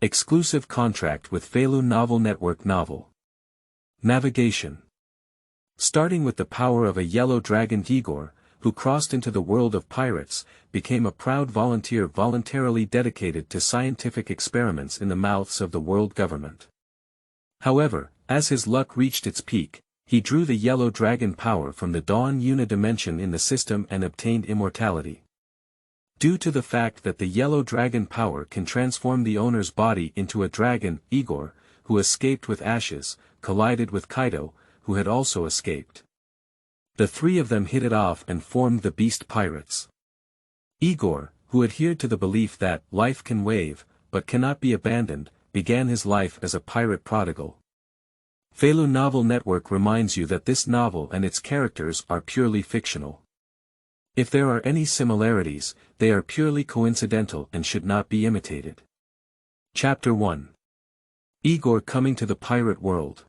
Exclusive contract with Feilu Novel Network Novel. Navigation. Starting with the power of a Yellow Dragon Igor, who crossed into the world of pirates, became a proud volunteer voluntarily dedicated to scientific experiments in the mouths of the world government. However, as his luck reached its peak, he drew the Yellow Dragon power from the Dawn Yuna dimension in the system and obtained immortality. Due to the fact that the Yellow Dragon power can transform the owner's body into a dragon, Igor, who escaped with ashes, collided with Kaido, who had also escaped. The three of them hit it off and formed the Beast Pirates. Igor, who adhered to the belief that life can wave, but cannot be abandoned, began his life as a pirate prodigal. Feilu Novel Network reminds you that this novel and its characters are purely fictional. If there are any similarities, they are purely coincidental and should not be imitated. Chapter 1. Igor coming to the pirate world.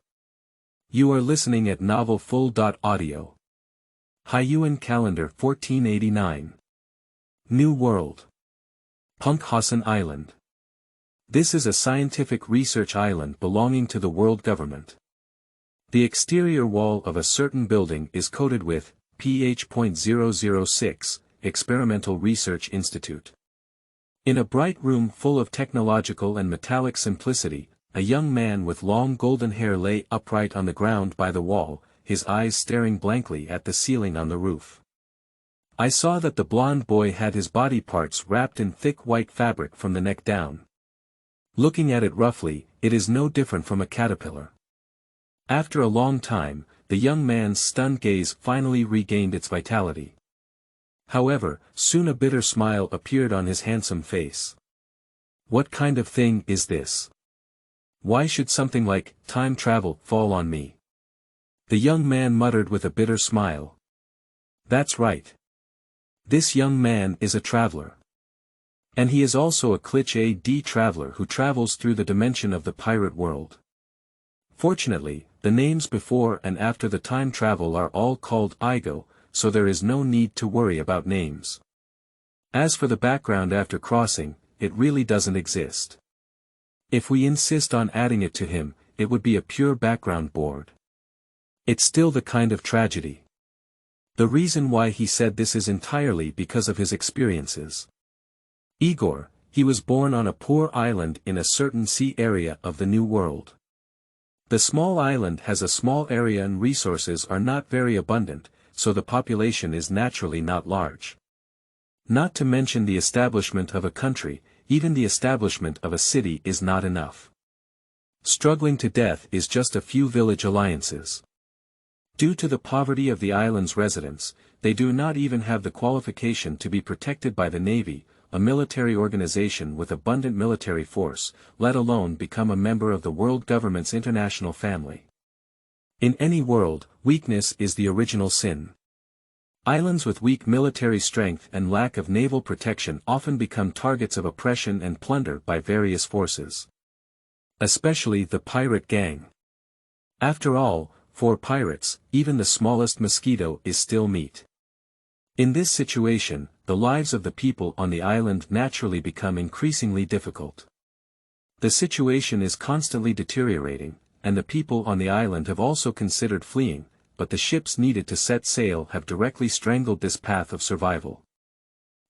You are listening at novelfull.audio. Haiyuan Calendar 1489. New World. Punkhasen Island. This is a scientific research island belonging to the world government. The exterior wall of a certain building is coated with EP1-10, Experimental Research Institute. In a bright room full of technological and metallic simplicity, a young man with long golden hair lay upright on the ground by the wall, his eyes staring blankly at the ceiling on the roof. I saw that the blond boy had his body parts wrapped in thick white fabric from the neck down. Looking at it roughly, it is no different from a caterpillar. After a long time, the young man's stunned gaze finally regained its vitality. However, soon a bitter smile appeared on his handsome face. What kind of thing is this? Why should something like time travel fall on me? The young man muttered with a bitter smile. That's right. This young man is a traveler. And he is also a cliché traveler who travels through the dimension of the pirate world. Fortunately, the names before and after the time travel are all called Igo, so there is no need to worry about names. As for the background after crossing, it really doesn't exist. If we insist on adding it to him, it would be a pure background board. It's still the kind of tragedy. The reason why he said this is entirely because of his experiences. Igor, he was born on a poor island in a certain sea area of the New World. The small island has a small area and resources are not very abundant, so the population is naturally not large. Not to mention the establishment of a country, even the establishment of a city is not enough. Struggling to death is just a few village alliances. Due to the poverty of the island's residents, they do not even have the qualification to be protected by the Navy, a military organization with abundant military force, let alone become a member of the world government's international family. In any world, weakness is the original sin. Islands with weak military strength and lack of naval protection often become targets of oppression and plunder by various forces. Especially the pirate gang. After all, for pirates, even the smallest mosquito is still meat. In this situation, the lives of the people on the island naturally become increasingly difficult. The situation is constantly deteriorating, and the people on the island have also considered fleeing, but the ships needed to set sail have directly strangled this path of survival.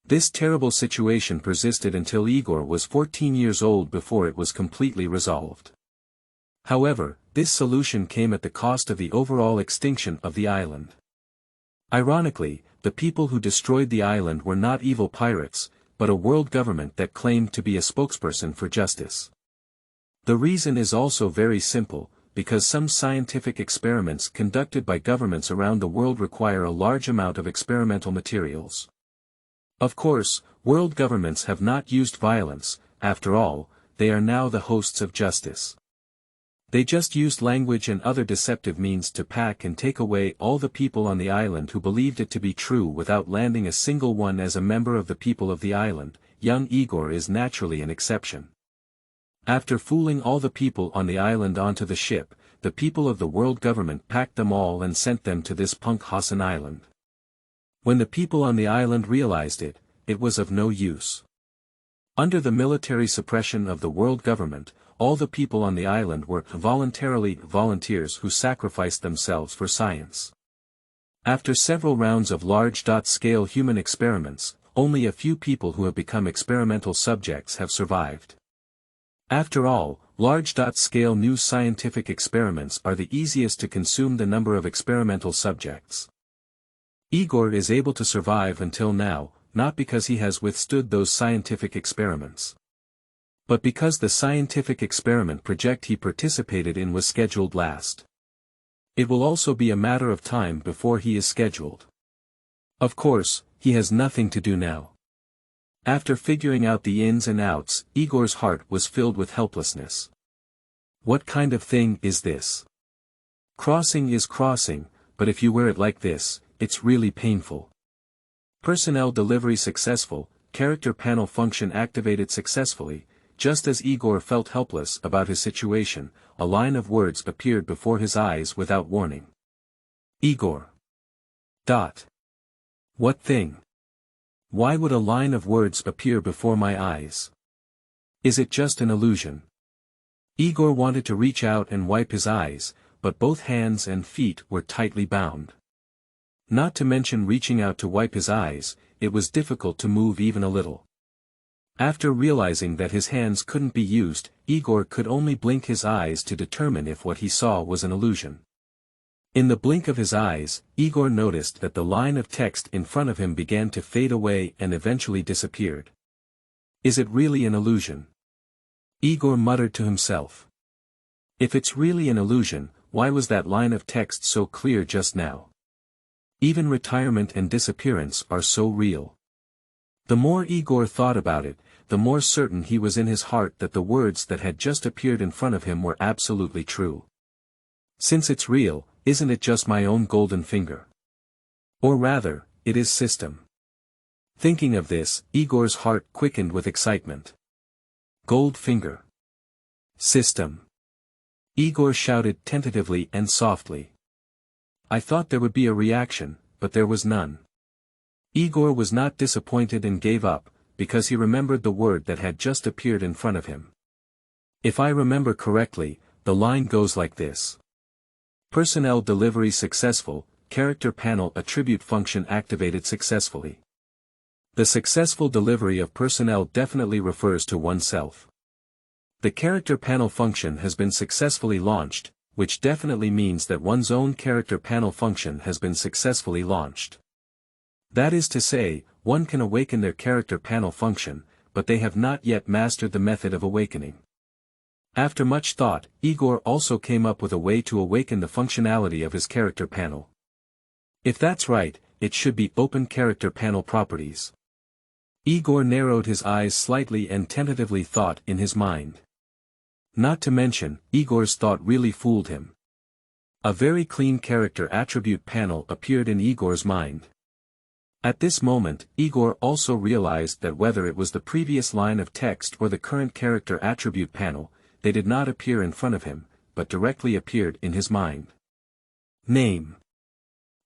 This terrible situation persisted until Igor was 14 years old before it was completely resolved. However, this solution came at the cost of the overall extinction of the island. Ironically, the people who destroyed the island were not evil pirates, but a world government that claimed to be a spokesperson for justice. The reason is also very simple, because some scientific experiments conducted by governments around the world require a large amount of experimental materials. Of course, world governments have not used violence, after all, they are now the hosts of justice. They just used language and other deceptive means to pack and take away all the people on the island who believed it to be true without landing a single one as a member of the people of the island. Young Igor is naturally an exception. After fooling all the people on the island onto the ship, the people of the world government packed them all and sent them to this Punkhasen island. When the people on the island realized it, it was of no use. Under the military suppression of the world government, all the people on the island were voluntarily volunteers who sacrificed themselves for science. After several rounds of large-scale human experiments, only a few people who have become experimental subjects have survived. After all, large-scale new scientific experiments are the easiest to consume the number of experimental subjects. Igor is able to survive until now, not because he has withstood those scientific experiments, but because the scientific experiment project he participated in was scheduled last. It will also be a matter of time before he is scheduled. Of course, he has nothing to do now. After figuring out the ins and outs, Igor's heart was filled with helplessness. What kind of thing is this? Crossing is crossing, but if you wear it like this, it's really painful. Personnel delivery successful, character panel function activated successfully. Just as Igor felt helpless about his situation, a line of words appeared before his eyes without warning. Igor. What thing? Why would a line of words appear before my eyes? Is it just an illusion? Igor wanted to reach out and wipe his eyes, but both hands and feet were tightly bound. Not to mention reaching out to wipe his eyes, it was difficult to move even a little. After realizing that his hands couldn't be used, Igor could only blink his eyes to determine if what he saw was an illusion. In the blink of his eyes, Igor noticed that the line of text in front of him began to fade away and eventually disappeared. Is it really an illusion? Igor muttered to himself. If it's really an illusion, why was that line of text so clear just now? Even retirement and disappearance are so real. The more Igor thought about it, the more certain he was in his heart that the words that had just appeared in front of him were absolutely true. Since it's real, isn't it just my own golden finger? Or rather, it is system. Thinking of this, Igor's heart quickened with excitement. Gold finger. System. Igor shouted tentatively and softly. I thought there would be a reaction, but there was none. Igor was not disappointed and gave up, because he remembered the word that had just appeared in front of him. If I remember correctly, the line goes like this. Personnel delivery successful, character panel attribute function activated successfully. The successful delivery of personnel definitely refers to oneself. The character panel function has been successfully launched, which definitely means that one's own character panel function has been successfully launched. That is to say, one can awaken their character panel function, but they have not yet mastered the method of awakening. After much thought, Igor also came up with a way to awaken the functionality of his character panel. If that's right, it should be open character panel properties. Igor narrowed his eyes slightly and tentatively thought in his mind. Not to mention, Igor's thought really fooled him. A very clean character attribute panel appeared in Igor's mind. At this moment, Igor also realized that whether it was the previous line of text or the current character attribute panel, they did not appear in front of him, but directly appeared in his mind. Name.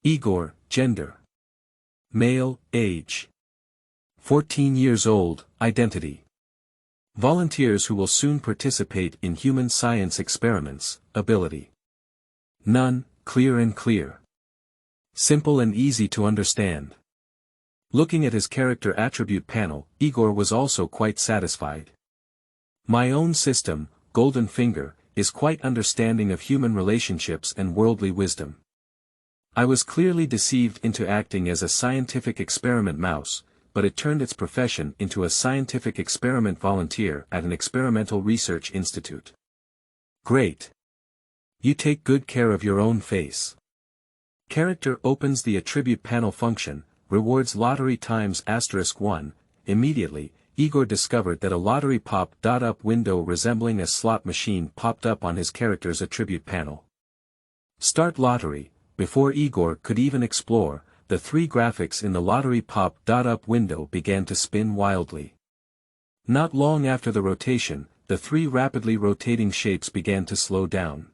Igor, gender. Male, age. 14 years old, identity. Volunteers who will soon participate in human science experiments, ability. None, clear and clear. Simple and easy to understand. Looking at his character attribute panel, Igor was also quite satisfied. My own system, golden finger, is quite understanding of human relationships and worldly wisdom. I was clearly deceived into acting as a scientific experiment mouse, but it turned its profession into a scientific experiment volunteer at an experimental research institute. Great. You take good care of your own face. Character opens the attribute panel function, rewards lottery times *1, immediately, Igor discovered that a lottery pop-up window resembling a slot machine popped up on his character's attribute panel. Start lottery. Before Igor could even explore, the three graphics in the lottery pop-up window began to spin wildly. Not long after the rotation, the three rapidly rotating shapes began to slow down.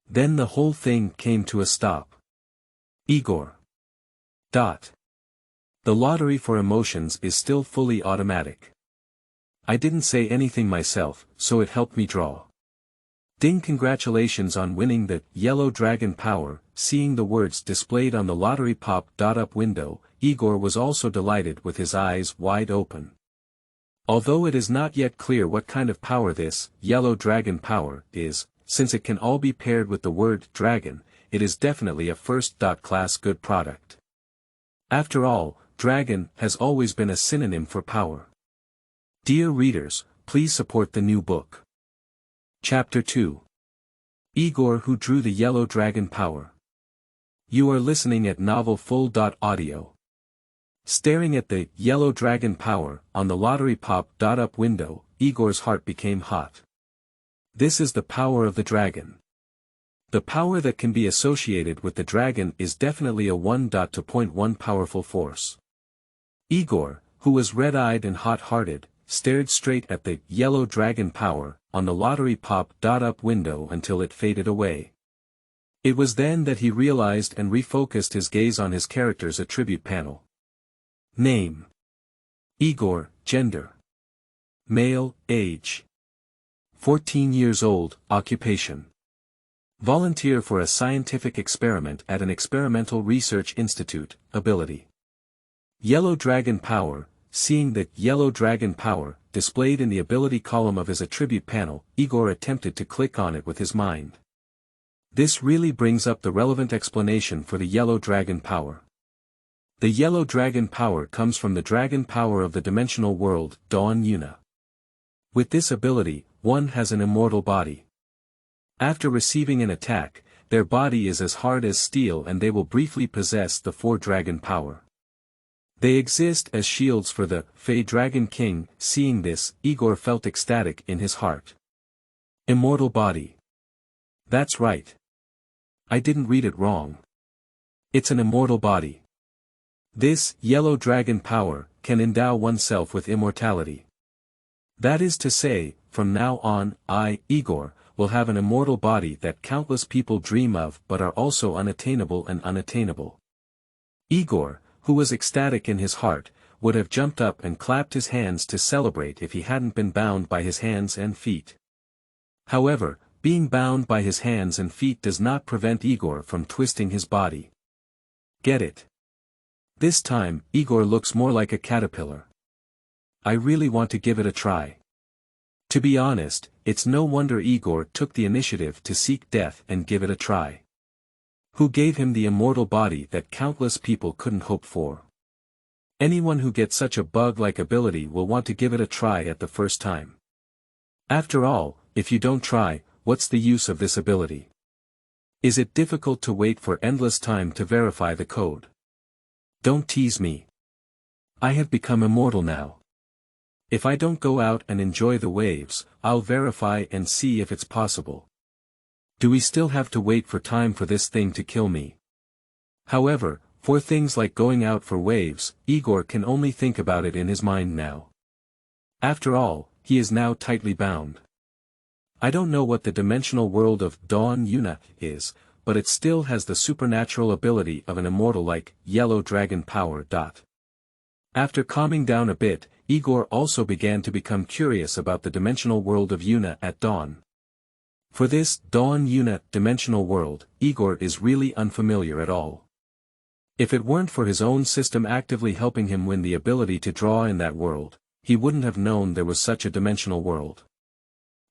Then the whole thing came to a stop. Igor. The lottery for emotions is still fully automatic. I didn't say anything myself, so it helped me draw. Ding, congratulations on winning the Yellow Dragon Power. Seeing the words displayed on the lottery pop-up window, Igor was also delighted with his eyes wide open. Although it is not yet clear what kind of power this Yellow Dragon Power is, since it can all be paired with the word dragon, it is definitely a first-class good product. After all, dragon has always been a synonym for power. Dear readers, please support the new book. Chapter 2. Igor who drew the Yellow Dragon Power. You are listening at novelfull.audio. Staring at the Yellow Dragon Power on the lottery pop-up window, Igor's heart became hot. This is the power of the dragon. The power that can be associated with the dragon is definitely a 1.2.1 powerful force. Igor, who was red-eyed and hot-hearted, stared straight at the Yellow Dragon Power on the lottery pop-up window until it faded away. It was then that he realized and refocused his gaze on his character's attribute panel. Name: Igor. Gender: male. Age: 14 years old. Occupation: volunteer for a scientific experiment at an experimental research institute. Ability: Yellow Dragon Power. Seeing the Yellow Dragon Power displayed in the ability column of his attribute panel, Igor attempted to click on it with his mind. This really brings up the relevant explanation for the Yellow Dragon Power. The Yellow Dragon Power comes from the dragon power of the dimensional world, Dawn Yuna. With this ability, one has an immortal body. After receiving an attack, their body is as hard as steel and they will briefly possess the 4 dragon power. They exist as shields for the Fey Dragon King. Seeing this, Igor felt ecstatic in his heart. Immortal body. That's right. I didn't read it wrong. It's an immortal body. This Yellow Dragon Power can endow oneself with immortality. That is to say, from now on, I, Igor, will have an immortal body that countless people dream of but are also unattainable and unattainable. Igor, who was ecstatic in his heart, would have jumped up and clapped his hands to celebrate if he hadn't been bound by his hands and feet. However, being bound by his hands and feet does not prevent Igor from twisting his body. Get it? This time, Igor looks more like a caterpillar. I really want to give it a try. To be honest, it's no wonder Igor took the initiative to seek death and give it a try. Who gave him the immortal body that countless people couldn't hope for? Anyone who gets such a bug-like ability will want to give it a try at the first time. After all, if you don't try, what's the use of this ability? Is it difficult to wait for endless time to verify the code? Don't tease me. I have become immortal now. If I don't go out and enjoy the waves, I'll verify and see if it's possible. Do we still have to wait for time for this thing to kill me? However, for things like going out for waves, Igor can only think about it in his mind now. After all, he is now tightly bound. I don't know what the dimensional world of Dawn Yuna is, but it still has the supernatural ability of an immortal like Yellow Dragon Power. After calming down a bit, Igor also began to become curious about the dimensional world of Yuna at dawn. For this Dawn Yuna dimensional world, Igor is really unfamiliar at all. If it weren't for his own system actively helping him win the ability to draw in that world, he wouldn't have known there was such a dimensional world.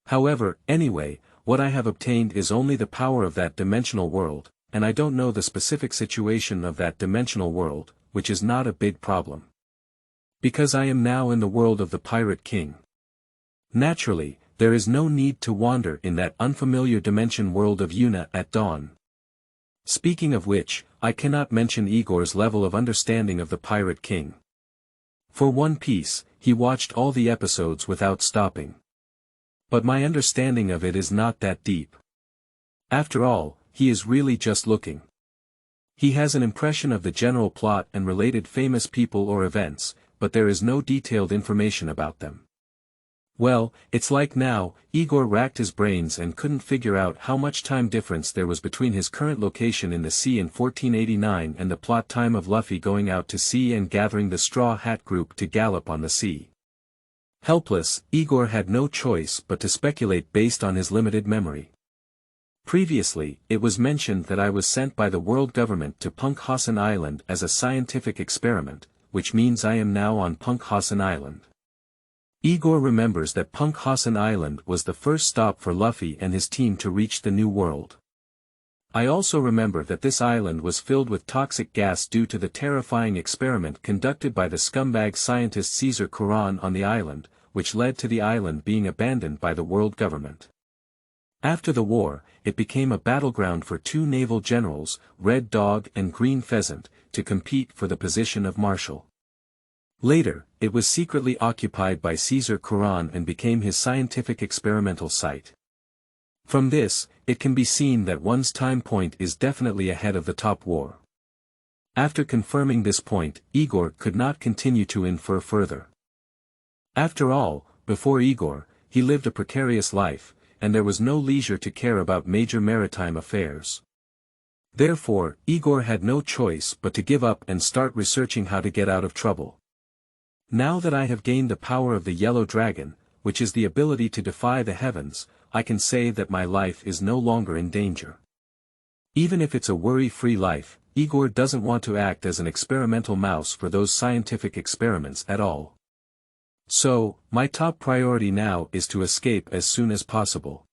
However, anyway, what I have obtained is only the power of that dimensional world, and I don't know the specific situation of that dimensional world, which is not a big problem. Because I am now in the world of the Pirate King. Naturally, there is no need to wander in that unfamiliar dimension world of Yuna at dawn. Speaking of which, I cannot mention Igor's level of understanding of the Pirate King. For One Piece, he watched all the episodes without stopping. But my understanding of it is not that deep. After all, he is really just looking. He has an impression of the general plot and related famous people or events, but there is no detailed information about them. Well, it's like now, Igor racked his brains and couldn't figure out how much time difference there was between his current location in the sea in 1489 and the plot time of Luffy going out to sea and gathering the Straw Hat group to gallop on the sea. Helpless, Igor had no choice but to speculate based on his limited memory. Previously, it was mentioned that I was sent by the world government to Punk-Hassan Island as a scientific experiment, which means I am now on Punk-Hassan Island. Igor remembers that Punk-Hassan Island was the first stop for Luffy and his team to reach the New World. I also remember that this island was filled with toxic gas due to the terrifying experiment conducted by the scumbag scientist Caesar Kuran on the island, which led to the island being abandoned by the world government. After the war, it became a battleground for two naval generals, Red Dog and Green Pheasant, to compete for the position of marshal. Later, it was secretly occupied by Caesar Kuran and became his scientific experimental site. From this, it can be seen that one's time point is definitely ahead of the top war. After confirming this point, Igor could not continue to infer further. After all, before Igor, he lived a precarious life, and there was no leisure to care about major maritime affairs. Therefore, Igor had no choice but to give up and start researching how to get out of trouble. Now that I have gained the power of the Yellow Dragon, which is the ability to defy the heavens, I can say that my life is no longer in danger. Even if it's a worry-free life, Igor doesn't want to act as an experimental mouse for those scientific experiments at all. So, my top priority now is to escape as soon as possible.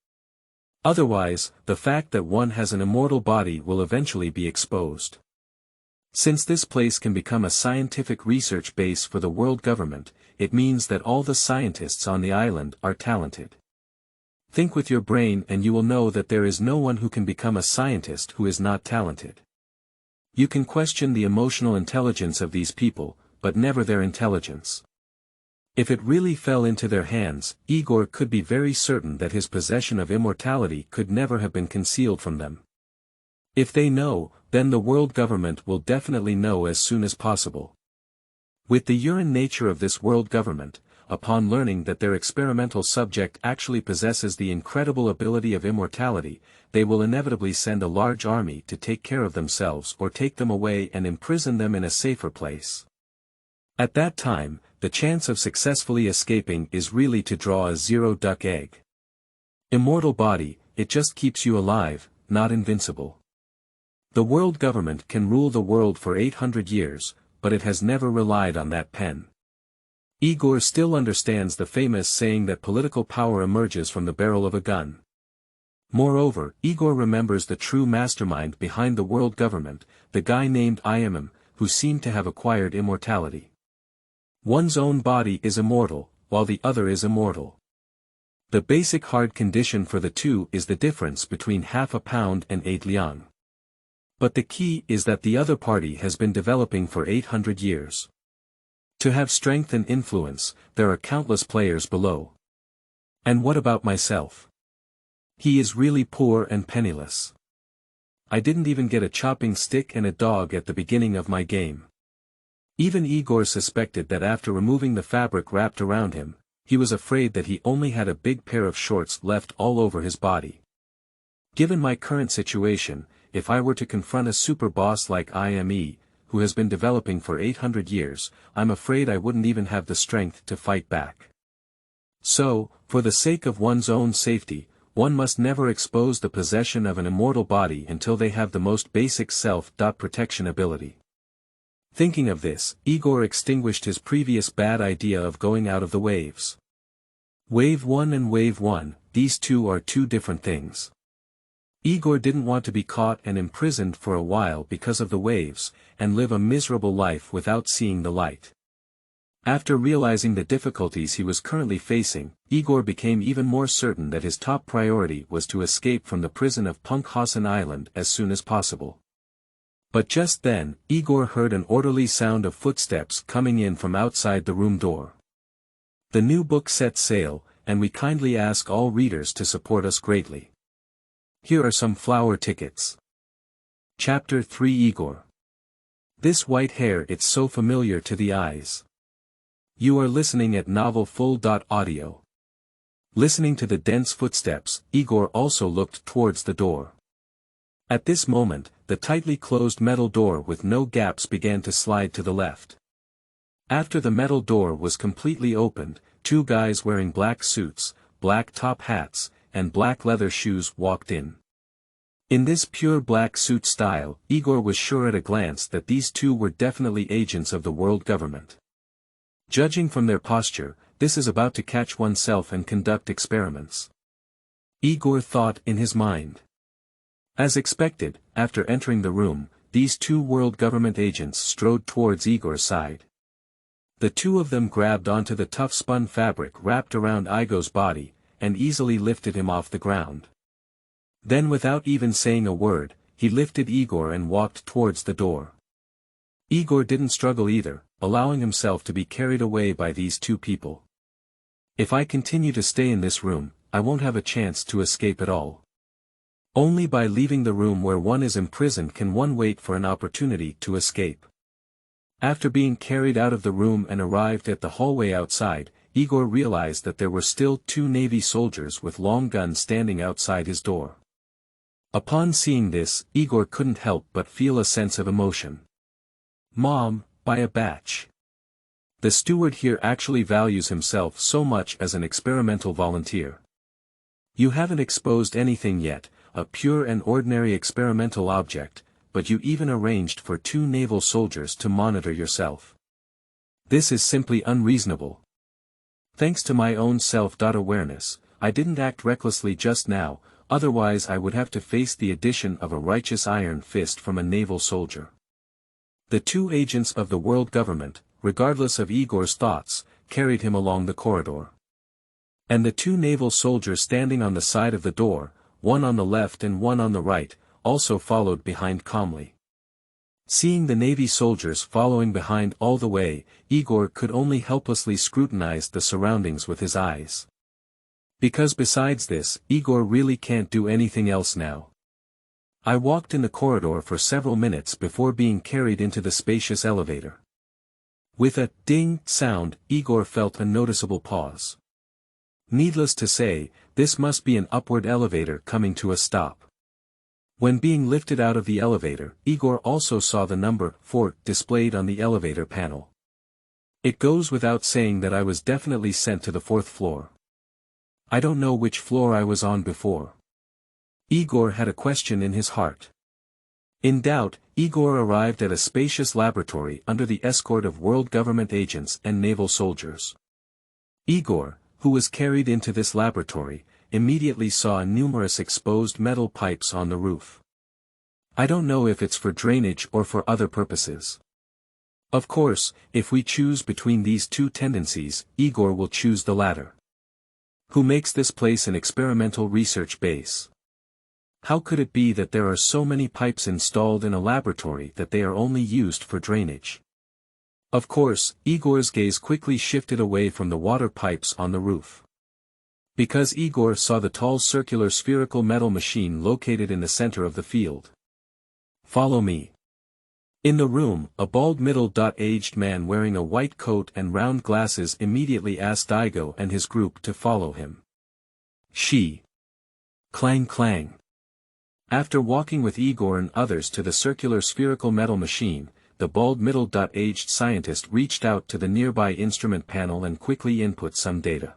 Otherwise, the fact that one has an immortal body will eventually be exposed. Since this place can become a scientific research base for the world government, it means that all the scientists on the island are talented. Think with your brain and you will know that there is no one who can become a scientist who is not talented. You can question the emotional intelligence of these people, but never their intelligence. If it really fell into their hands, Igor could be very certain that his possession of immortality could never have been concealed from them. If they know, then the world government will definitely know as soon as possible. With the urine nature of this world government, upon learning that their experimental subject actually possesses the incredible ability of immortality, they will inevitably send a large army to take care of themselves or take them away and imprison them in a safer place. At that time, the chance of successfully escaping is really to draw a zero-duck egg. Immortal body, it just keeps you alive, not invincible. The world government can rule the world for 800 years, but it has never relied on that pen. Igor still understands the famous saying that political power emerges from the barrel of a gun. Moreover, Igor remembers the true mastermind behind the world government, the guy named Iamim, who seemed to have acquired immortality. One's own body is immortal, while the other is immortal. The basic hard condition for the two is the difference between half a pound and 8 liang. But the key is that the other party has been developing for 800 years. To have strength and influence, there are countless players below. And what about myself? He is really poor and penniless. I didn't even get a chopping stick and a dog at the beginning of my game. Even Igor suspected that after removing the fabric wrapped around him, he was afraid that he only had a big pair of shorts left all over his body. Given my current situation, if I were to confront a super boss like IME, who has been developing for 800 years, I'm afraid I wouldn't even have the strength to fight back. So, for the sake of one's own safety, one must never expose the possession of an immortal body until they have the most basic self-protection ability. Thinking of this, Igor extinguished his previous bad idea of going out of the waves. Wave 1 and Wave 1, these two are two different things. Igor didn't want to be caught and imprisoned for a while because of the waves, and live a miserable life without seeing the light. After realizing the difficulties he was currently facing, Igor became even more certain that his top priority was to escape from the prison of Punk-Hassan Island as soon as possible. But just then, Igor heard an orderly sound of footsteps coming in from outside the room door. The new book sets sail, and we kindly ask all readers to support us greatly. Here are some flower tickets. Chapter 3 Igor. This white hair, it's so familiar to the eyes. You are listening at novelfull.audio. Listening to the dense footsteps, Igor also looked towards the door. At this moment, the tightly closed metal door with no gaps began to slide to the left. After the metal door was completely opened, two guys wearing black suits, black top hats, and black leather shoes walked in. In this pure black suit style, Igor was sure at a glance that these two were definitely agents of the world government. Judging from their posture, this is about to catch oneself and conduct experiments. Igor thought in his mind. As expected, after entering the room, these two world government agents strode towards Igor's side. The two of them grabbed onto the tough spun fabric wrapped around Igor's body, and easily lifted him off the ground. Then without even saying a word, he lifted Igor and walked towards the door. Igor didn't struggle either, allowing himself to be carried away by these two people. If I continue to stay in this room, I won't have a chance to escape at all. Only by leaving the room where one is imprisoned can one wait for an opportunity to escape. After being carried out of the room and arrived at the hallway outside, Igor realized that there were still two Navy soldiers with long guns standing outside his door. Upon seeing this, Igor couldn't help but feel a sense of emotion. Mom, buy a batch. The steward here actually values himself so much as an experimental volunteer. You haven't exposed anything yet, a pure and ordinary experimental object, but you even arranged for two naval soldiers to monitor yourself. This is simply unreasonable. Thanks to my own self-awareness, I didn't act recklessly just now, otherwise I would have to face the addition of a righteous iron fist from a naval soldier. The two agents of the world government, regardless of Igor's thoughts, carried him along the corridor. And the two naval soldiers standing on the side of the door, one on the left and one on the right, also followed behind calmly. Seeing the Navy soldiers following behind all the way, Igor could only helplessly scrutinize the surroundings with his eyes. Because besides this, Igor really can't do anything else now. I walked in the corridor for several minutes before being carried into the spacious elevator. With a ding sound, Igor felt a noticeable pause. Needless to say, this must be an upward elevator coming to a stop. When being lifted out of the elevator, Igor also saw the number 4 displayed on the elevator panel. It goes without saying that I was definitely sent to the 4th floor. I don't know which floor I was on before. Igor had a question in his heart. In doubt, Igor arrived at a spacious laboratory under the escort of world government agents and naval soldiers. Igor, who was carried into this laboratory, immediately saw numerous exposed metal pipes on the roof. I don't know if it's for drainage or for other purposes. Of course, if we choose between these two tendencies, Igor will choose the latter. Who makes this place an experimental research base? How could it be that there are so many pipes installed in a laboratory that they are only used for drainage? Of course, Igor's gaze quickly shifted away from the water pipes on the roof. Because Igor saw the tall circular spherical metal machine located in the center of the field. Follow me. In the room, a bald middle-aged man wearing a white coat and round glasses immediately asked Igor and his group to follow him. Clang clang. After walking with Igor and others to the circular spherical metal machine, the bald middle-aged scientist reached out to the nearby instrument panel and quickly input some data.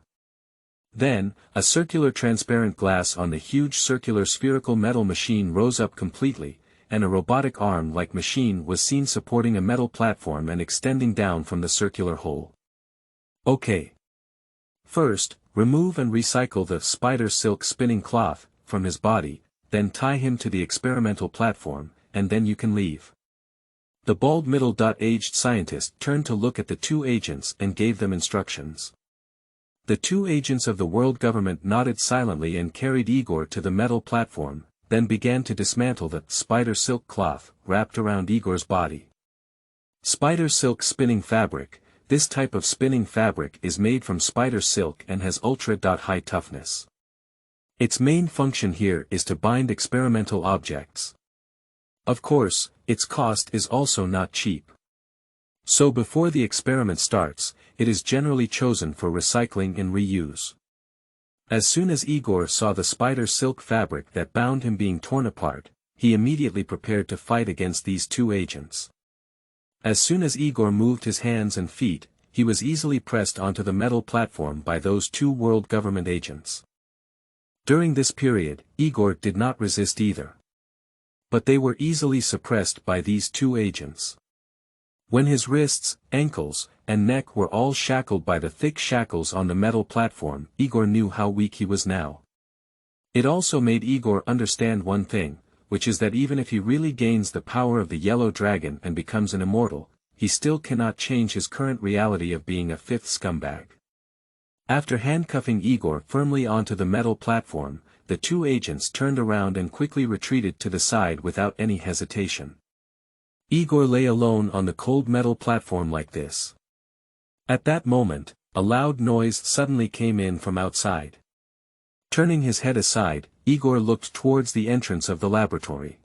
Then, a circular transparent glass on the huge circular spherical metal machine rose up completely, and a robotic arm-like machine was seen supporting a metal platform and extending down from the circular hole. Okay. First, remove and recycle the spider silk spinning cloth from his body, then tie him to the experimental platform, and then you can leave. The bald middle-aged scientist turned to look at the two agents and gave them instructions. The two agents of the world government nodded silently and carried Igor to the metal platform, then began to dismantle the spider silk cloth wrapped around Igor's body. Spider silk spinning fabric. This type of spinning fabric is made from spider silk and has ultra-high toughness. Its main function here is to bind experimental objects. Of course, its cost is also not cheap. So before the experiment starts, it is generally chosen for recycling and reuse. As soon as Igor saw the spider silk fabric that bound him being torn apart, he immediately prepared to fight against these two agents. As soon as Igor moved his hands and feet, he was easily pressed onto the metal platform by those two world government agents. During this period, Igor did not resist either. But they were easily suppressed by these two agents. When his wrists, ankles, and neck were all shackled by the thick shackles on the metal platform, Igor knew how weak he was now. It also made Igor understand one thing, which is that even if he really gains the power of the Yellow Dragon and becomes an immortal, he still cannot change his current reality of being a fifth scumbag. After handcuffing Igor firmly onto the metal platform, the two agents turned around and quickly retreated to the side without any hesitation. Igor lay alone on the cold metal platform like this. At that moment, a loud noise suddenly came in from outside. Turning his head aside, Igor looked towards the entrance of the laboratory.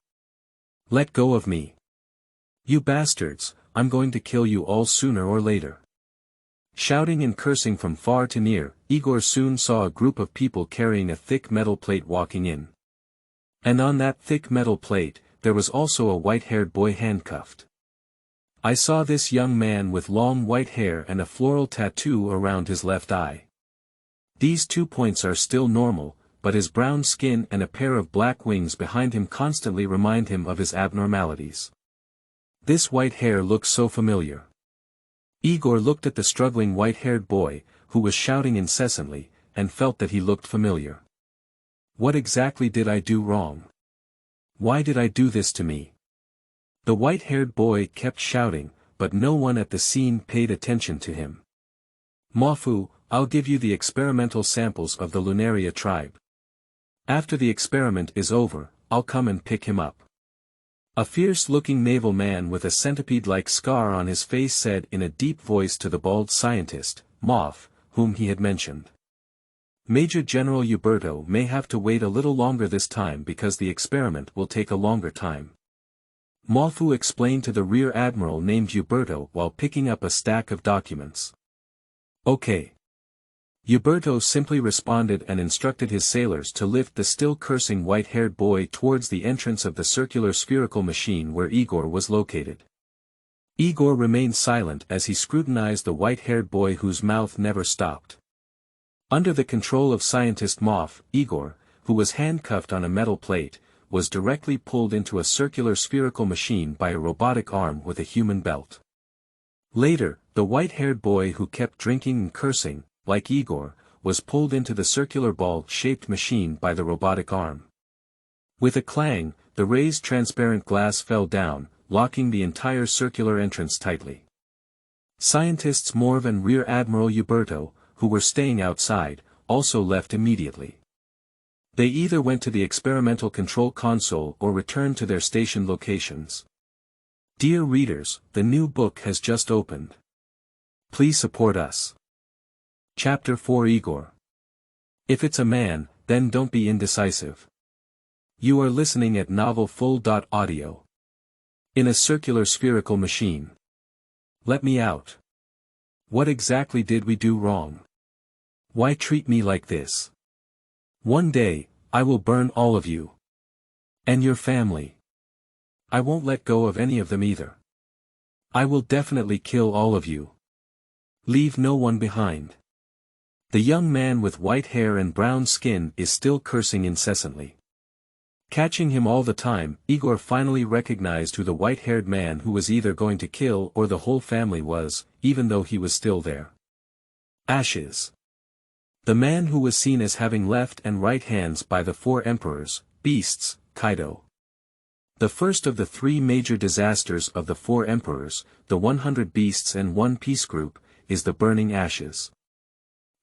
"Let go of me. You bastards, I'm going to kill you all sooner or later." Shouting and cursing from far to near, Igor soon saw a group of people carrying a thick metal plate walking in. And on that thick metal plate, there was also a white-haired boy handcuffed. I saw this young man with long white hair and a floral tattoo around his left eye. These 2 points are still normal, but his brown skin and a pair of black wings behind him constantly remind him of his abnormalities. This white hair looks so familiar. Igor looked at the struggling white-haired boy, who was shouting incessantly, and felt that he looked familiar. What exactly did I do wrong? Why did I do this to me? The white-haired boy kept shouting, but no one at the scene paid attention to him. "Mafu, I'll give you the experimental samples of the Lunaria tribe. After the experiment is over, I'll come and pick him up." A fierce-looking naval man with a centipede-like scar on his face said in a deep voice to the bald scientist, Moff, whom he had mentioned. "Major General Uberto may have to wait a little longer this time because the experiment will take a longer time." Mafu explained to the rear admiral named Uberto while picking up a stack of documents. "Okay." Uberto simply responded and instructed his sailors to lift the still cursing white-haired boy towards the entrance of the circular spherical machine where Igor was located. Igor remained silent as he scrutinized the white-haired boy whose mouth never stopped. Under the control of scientist Moff, Igor, who was handcuffed on a metal plate, was directly pulled into a circular spherical machine by a robotic arm with a human belt. Later, the white-haired boy who kept drinking and cursing, like Igor, was pulled into the circular ball-shaped machine by the robotic arm. With a clang, the raised transparent glass fell down, locking the entire circular entrance tightly. Scientists Morv and Rear Admiral Uberto, who were staying outside, also left immediately. They either went to the experimental control console or returned to their station locations. Dear readers, the new book has just opened. Please support us. Chapter 4 Igor. If it's a man, then don't be indecisive. You are listening at novelfull.audio. In a circular spherical machine. Let me out. What exactly did we do wrong? Why treat me like this? One day, I will burn all of you. And your family. I won't let go of any of them either. I will definitely kill all of you. Leave no one behind. The young man with white hair and brown skin is still cursing incessantly. Catching him all the time, Igor finally recognized who the white-haired man who was either going to kill or the whole family was, even though he was still there. Ashes. The man who was seen as having left and right hands by the 4 emperors, beasts, Kaido. The first of the 3 major disasters of the 4 emperors, the 100 beasts and 1 peace group, is the burning ashes.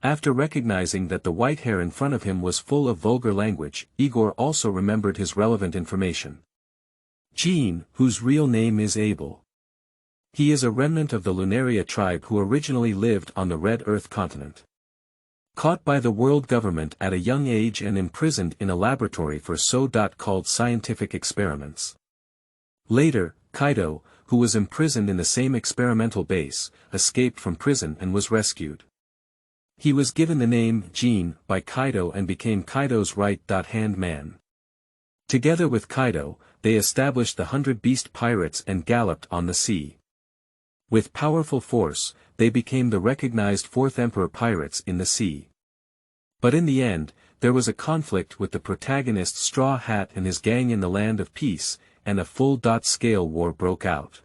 After recognizing that the white hair in front of him was full of vulgar language, Igor also remembered his relevant information. Jean, whose real name is Abel. He is a remnant of the Lunaria tribe who originally lived on the Red Earth continent. Caught by the world government at a young age and imprisoned in a laboratory for so-called scientific experiments. Later, Kaido, who was imprisoned in the same experimental base, escaped from prison and was rescued. He was given the name Jean by Kaido and became Kaido's right-hand man. Together with Kaido, they established the 100 Beast Pirates and galloped on the sea. With powerful force, they became the recognized fourth emperor pirates in the sea. But in the end, there was a conflict with the protagonist Straw Hat and his gang in the Land of Peace, and a full-scale war broke out.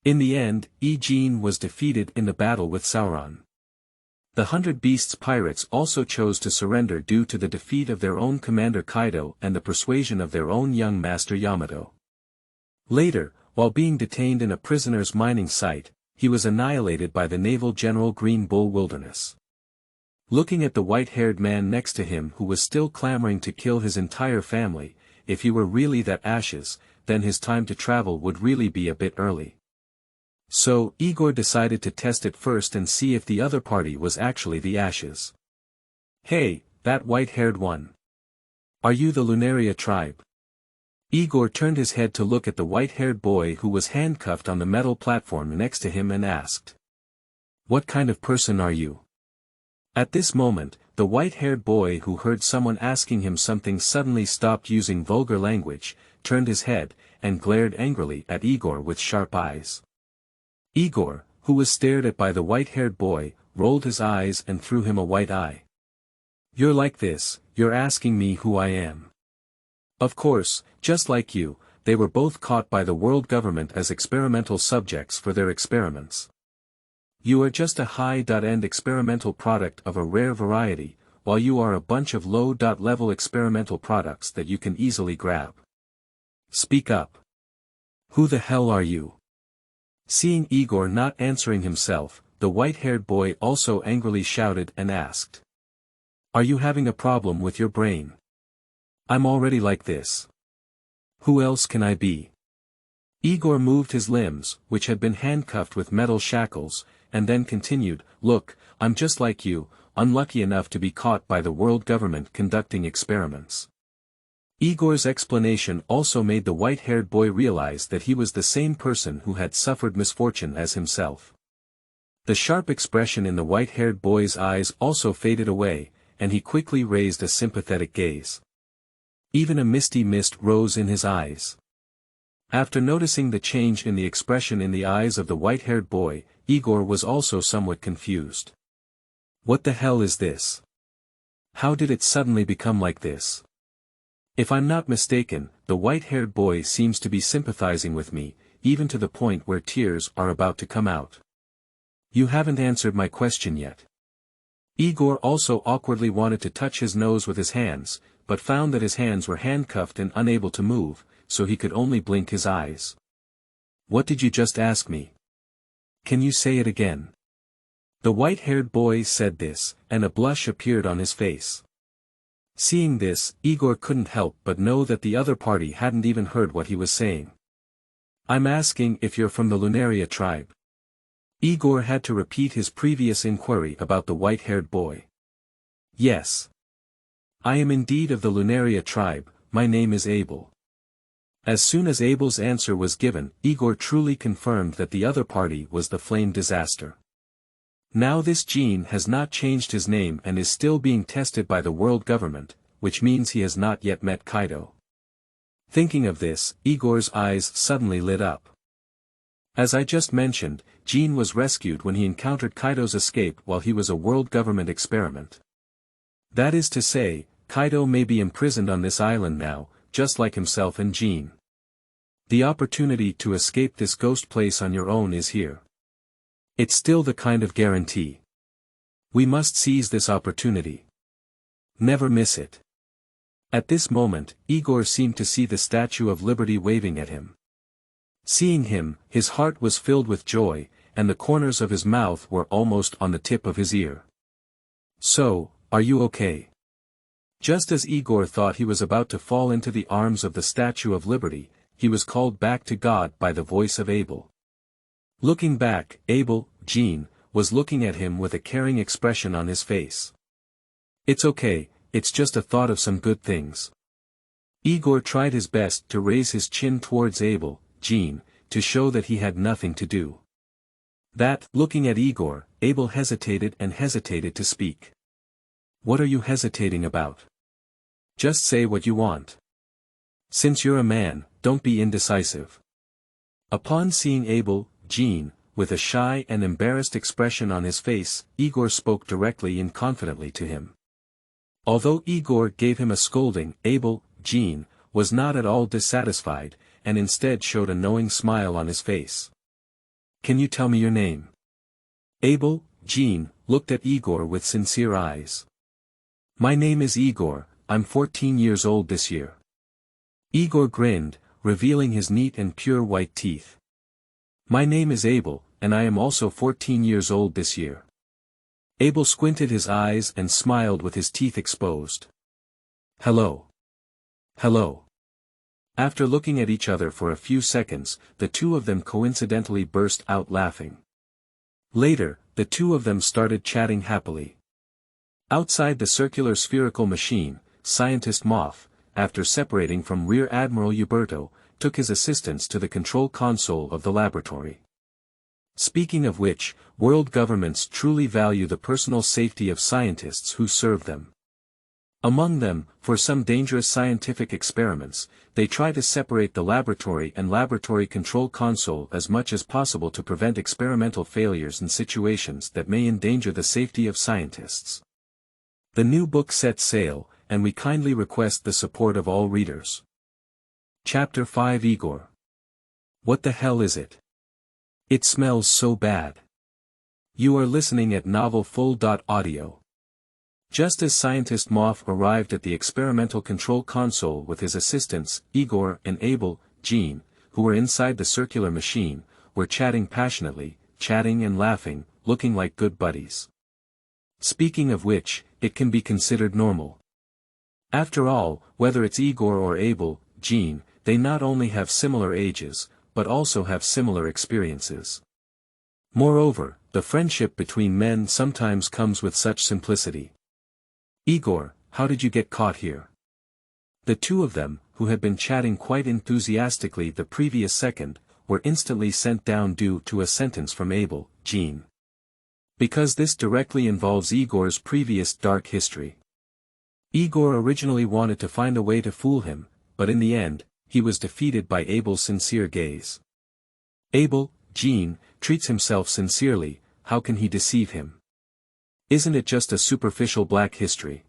In the end, Jean was defeated in the battle with Sauron. The 100 Beasts pirates also chose to surrender due to the defeat of their own commander Kaido and the persuasion of their own young master Yamato. Later, while being detained in a prisoner's mining site, he was annihilated by the naval general Green Bull Wilderness. Looking at the white-haired man next to him who was still clamoring to kill his entire family, if he were really that ashes, then his time to travel would really be a bit early. So, Igor decided to test it first and see if the other party was actually the ashes. "Hey, that white-haired one. Are you the Lunaria tribe?" Igor turned his head to look at the white-haired boy who was handcuffed on the metal platform next to him and asked. "What kind of person are you?" At this moment, the white-haired boy who heard someone asking him something suddenly stopped using vulgar language, turned his head, and glared angrily at Igor with sharp eyes. Igor, who was stared at by the white-haired boy, rolled his eyes and threw him a white eye. "You're like this, you're asking me who I am." Of course, just like you, they were both caught by the world government as experimental subjects for their experiments. You are just a high-end experimental product of a rare variety, while you are a bunch of low-level experimental products that you can easily grab. Speak up. Who the hell are you? Seeing Igor not answering himself, the white-haired boy also angrily shouted and asked. "Are you having a problem with your brain? I'm already like this. Who else can I be?" Igor moved his limbs, which had been handcuffed with metal shackles, and then continued, "Look, I'm just like you, unlucky enough to be caught by the world government conducting experiments." Igor's explanation also made the white-haired boy realize that he was the same person who had suffered misfortune as himself. The sharp expression in the white-haired boy's eyes also faded away, and he quickly raised a sympathetic gaze. Even a misty mist rose in his eyes. After noticing the change in the expression in the eyes of the white-haired boy, Igor was also somewhat confused. What the hell is this? How did it suddenly become like this? If I'm not mistaken, the white-haired boy seems to be sympathizing with me, even to the point where tears are about to come out. You haven't answered my question yet. Igor also awkwardly wanted to touch his nose with his hands, but found that his hands were handcuffed and unable to move, so he could only blink his eyes. What did you just ask me? Can you say it again? The white-haired boy said this, and a blush appeared on his face. Seeing this, Igor couldn't help but know that the other party hadn't even heard what he was saying. I'm asking if you're from the Lunaria tribe. Igor had to repeat his previous inquiry about the white-haired boy. Yes. I am indeed of the Lunaria tribe, my name is Abel. As soon as Abel's answer was given, Igor truly confirmed that the other party was the Flame Disaster. Now this Jean has not changed his name and is still being tested by the world government, which means he has not yet met Kaido. Thinking of this, Igor's eyes suddenly lit up. As I just mentioned, Jean was rescued when he encountered Kaido's escape while he was a world government experiment. That is to say, Kaido may be imprisoned on this island now, just like himself and Jean. The opportunity to escape this ghost place on your own is here. It's still the kind of guarantee. We must seize this opportunity. Never miss it. At this moment, Igor seemed to see the Statue of Liberty waving at him. Seeing him, his heart was filled with joy, and the corners of his mouth were almost on the tip of his ear. So, are you okay? Just as Igor thought he was about to fall into the arms of the Statue of Liberty, he was called back to God by the voice of Abel. Looking back, Abel, Jean, was looking at him with a caring expression on his face. It's okay, it's just a thought of some good things. Igor tried his best to raise his chin towards Abel, Jean, to show that he had nothing to do. Looking at Igor, Abel hesitated and hesitated to speak. What are you hesitating about? Just say what you want. Since you're a man, don't be indecisive. Upon seeing Abel, Jean, with a shy and embarrassed expression on his face, Igor spoke directly and confidently to him. Although Igor gave him a scolding, Abel, Jean, was not at all dissatisfied, and instead showed a knowing smile on his face. "Can you tell me your name?" Abel, Jean, looked at Igor with sincere eyes. "My name is Igor, I'm 14 years old this year." Igor grinned, revealing his neat and pure white teeth. "My name is Abel, and I am also 14 years old this year." Abel squinted his eyes and smiled with his teeth exposed. "Hello. Hello." After looking at each other for a few seconds, the two of them coincidentally burst out laughing. Later, the two of them started chatting happily. Outside the circular spherical machine, Scientist Moth, after separating from Rear Admiral Uberto, took his assistants to the control console of the laboratory. Speaking of which, world governments truly value the personal safety of scientists who serve them. Among them, for some dangerous scientific experiments, they try to separate the laboratory and laboratory control console as much as possible to prevent experimental failures and situations that may endanger the safety of scientists. The new book sets sail, and we kindly request the support of all readers. Chapter 5 Igor. What the hell is it? It smells so bad. You are listening at novelfull.audio. Just as Scientist Moth arrived at the experimental control console with his assistants, Igor and Abel, Jean, who were inside the circular machine, were chatting passionately, chatting and laughing, looking like good buddies. Speaking of which, it can be considered normal. After all, whether it's Igor or Abel, Jean, they not only have similar ages, but also have similar experiences. Moreover, the friendship between men sometimes comes with such simplicity. "Igor, how did you get caught here?" The two of them, who had been chatting quite enthusiastically the previous second, were instantly sent down due to a sentence from Abel, Jean. Because this directly involves Igor's previous dark history. Igor originally wanted to find a way to fool him, but in the end, he was defeated by Abel's sincere gaze. Abel, Jean, treats himself sincerely, how can he deceive him? Isn't it just a superficial black history?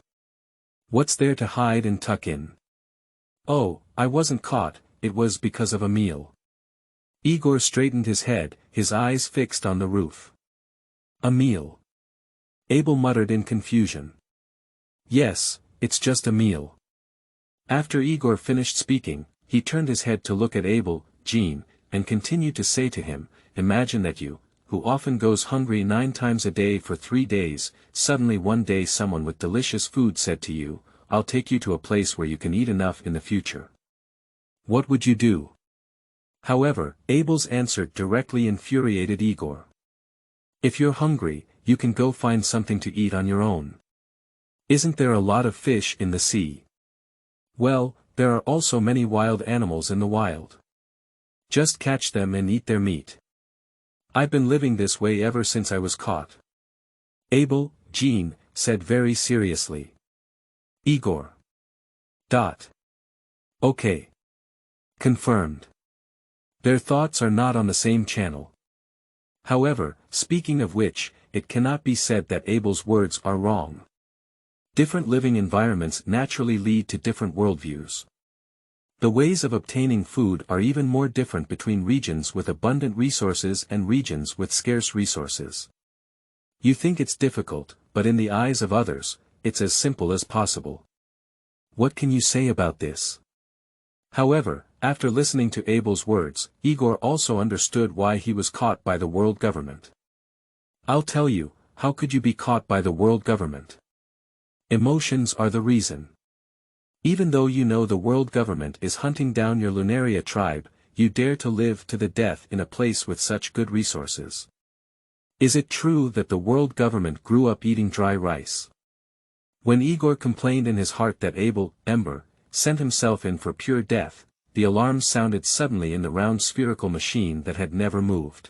What's there to hide and tuck in? "Oh, I wasn't caught, it was because of a meal." Igor straightened his head, his eyes fixed on the roof. "A meal?" Abel muttered in confusion. "Yes, it's just a meal." After Igor finished speaking, he turned his head to look at Abel, Jean, and continued to say to him, "Imagine that you, who often goes hungry 9 times a day for 3 days, suddenly one day someone with delicious food said to you, 'I'll take you to a place where you can eat enough in the future.' What would you do?" However, Abel's answer directly infuriated Igor. "If you're hungry, you can go find something to eat on your own. Isn't there a lot of fish in the sea? Well, there are also many wild animals in the wild. Just catch them and eat their meat. I've been living this way ever since I was caught." Abel, Jean, said very seriously. Igor. Okay. Confirmed. Their thoughts are not on the same channel. However, speaking of which, it cannot be said that Abel's words are wrong. Different living environments naturally lead to different worldviews. The ways of obtaining food are even more different between regions with abundant resources and regions with scarce resources. You think it's difficult, but in the eyes of others, it's as simple as possible. What can you say about this? However, after listening to Abel's words, Igor also understood why he was caught by the world government. I'll tell you, how could you be caught by the world government? Emotions are the reason. Even though you know the world government is hunting down your Lunaria tribe, you dare to live to the death in a place with such good resources. Is it true that the world government grew up eating dry rice? When Igor complained in his heart that Abel, Ember, sent himself in for pure death, the alarm sounded suddenly in the round spherical machine that had never moved.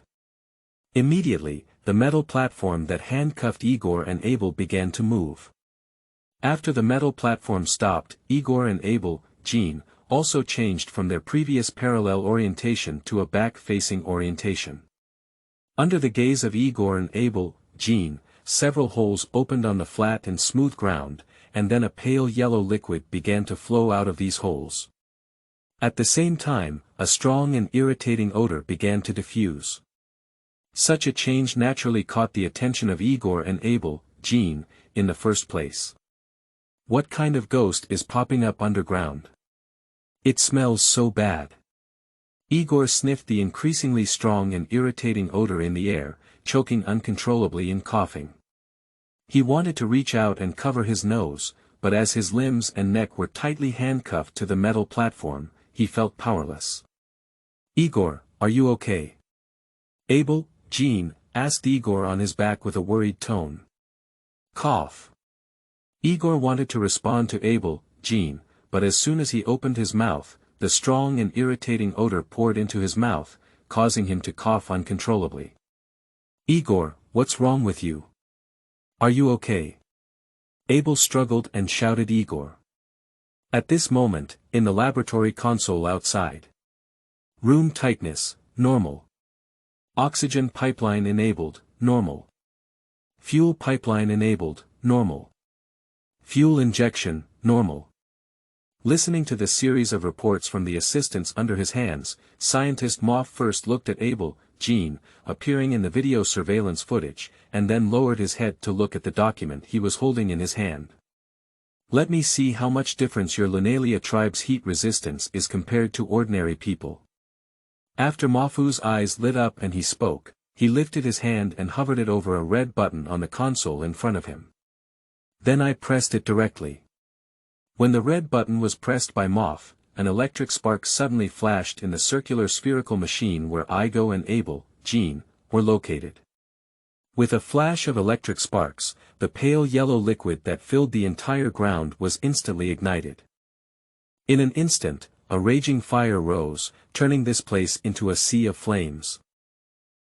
Immediately, the metal platform that handcuffed Igor and Abel began to move. After the metal platform stopped, Igor and Abel, Jean, also changed from their previous parallel orientation to a back-facing orientation. Under the gaze of Igor and Abel, Jean, several holes opened on the flat and smooth ground, and then a pale yellow liquid began to flow out of these holes. At the same time, a strong and irritating odor began to diffuse. Such a change naturally caught the attention of Igor and Abel, Jean, in the first place. What kind of ghost is popping up underground? It smells so bad. Igor sniffed the increasingly strong and irritating odor in the air, choking uncontrollably and coughing. He wanted to reach out and cover his nose, but as his limbs and neck were tightly handcuffed to the metal platform, he felt powerless. Igor, are you okay? Abel, Jean, asked Igor on his back with a worried tone. Cough. Igor wanted to respond to Abel, Jean, but as soon as he opened his mouth, the strong and irritating odor poured into his mouth, causing him to cough uncontrollably. Igor, what's wrong with you? Are you okay? Abel struggled and shouted Igor. At this moment, in the laboratory console outside. Room tightness, normal. Oxygen pipeline enabled, normal. Fuel pipeline enabled, normal. Fuel injection, normal. Listening to the series of reports from the assistants under his hands, scientist Moff first looked at Abel, Jean, appearing in the video surveillance footage, and then lowered his head to look at the document he was holding in his hand. Let me see how much difference your Lunalia tribe's heat resistance is compared to ordinary people. After Moffu's eyes lit up and he spoke, he lifted his hand and hovered it over a red button on the console in front of him. Then I pressed it directly. When the red button was pressed by Moff, an electric spark suddenly flashed in the circular spherical machine where Igor and Abel, Jean, were located. With a flash of electric sparks, the pale yellow liquid that filled the entire ground was instantly ignited. In an instant, a raging fire rose, turning this place into a sea of flames.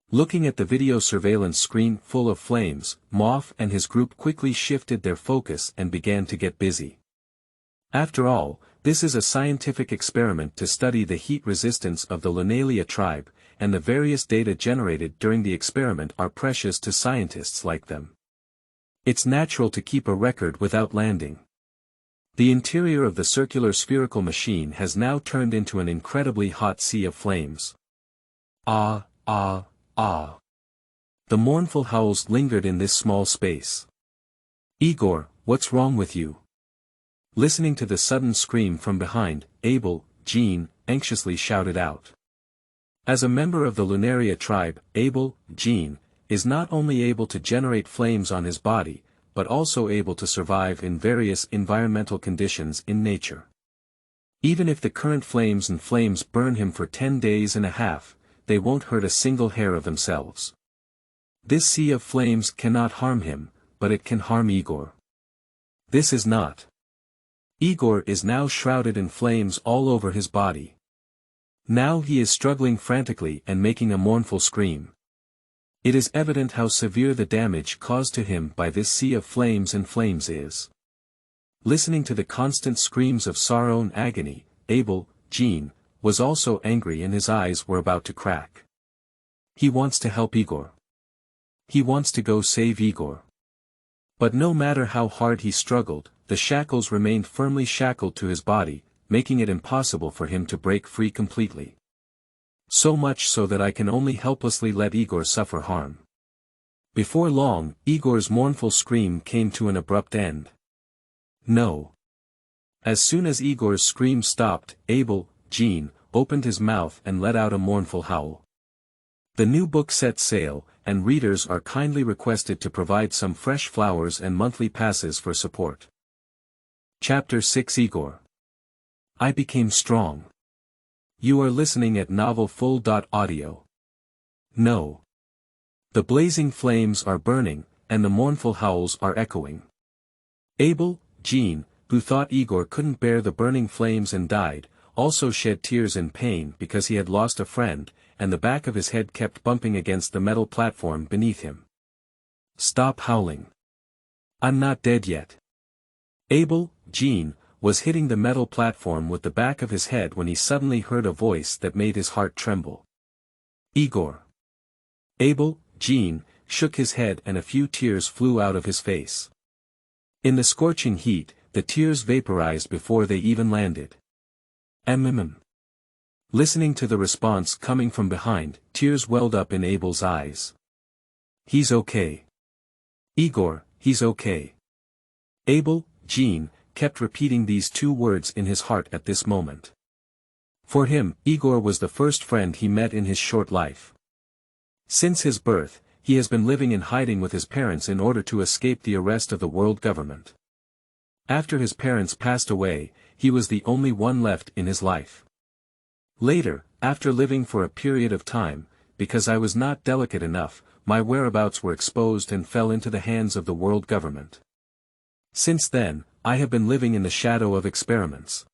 Looking at the video surveillance screen full of flames, Moff and his group quickly shifted their focus and began to get busy. After all, this is a scientific experiment to study the heat resistance of the Lunalia tribe, and the various data generated during the experiment are precious to scientists like them. It's natural to keep a record without landing. The interior of the circular spherical machine has now turned into an incredibly hot sea of flames. Ah, ah, ah. The mournful howls lingered in this small space. Igor, what's wrong with you? Listening to the sudden scream from behind, Abel, Jean, anxiously shouted out. As a member of the Lunaria tribe, Abel, Jean, is not only able to generate flames on his body, but also able to survive in various environmental conditions in nature. Even if the current flames burn him for 10 days and a half, they won't hurt a single hair of themselves. This sea of flames cannot harm him, but it can harm Igor. This is not. Igor is now shrouded in flames all over his body. Now he is struggling frantically and making a mournful scream. It is evident how severe the damage caused to him by this sea of flames is. Listening to the constant screams of sorrow and agony, Abel, Jean, was also angry and his eyes were about to crack. He wants to help Igor. He wants to go save Igor. But no matter how hard he struggled, the shackles remained firmly shackled to his body, making it impossible for him to break free completely. So much so that I can only helplessly let Igor suffer harm. Before long, Igor's mournful scream came to an abrupt end. No. As soon as Igor's scream stopped, Abel, Jean, opened his mouth and let out a mournful howl. The new book sets sail, and readers are kindly requested to provide some fresh flowers and monthly passes for support. Chapter 6 Igor. I became strong. You are listening at novelfull.audio. No. The blazing flames are burning, and the mournful howls are echoing. Abel, Jean, who thought Igor couldn't bear the burning flames and died, also shed tears in pain because he had lost a friend, and the back of his head kept bumping against the metal platform beneath him. Stop howling. I'm not dead yet. Abel, Jean, was hitting the metal platform with the back of his head when he suddenly heard a voice that made his heart tremble. Igor. Abel, Jean, shook his head and a few tears flew out of his face. In the scorching heat, the tears vaporized before they even landed. Listening to the response coming from behind, tears welled up in Abel's eyes. He's okay. Igor, he's okay. Abel, Jean, kept repeating these two words in his heart at this moment. For him, Igor was the first friend he met in his short life. Since his birth, he has been living in hiding with his parents in order to escape the arrest of the world government. After his parents passed away, he was the only one left in his life. Later, after living for a period of time, because I was not delicate enough, my whereabouts were exposed and fell into the hands of the world government. Since then, I have been living in the shadow of experiments.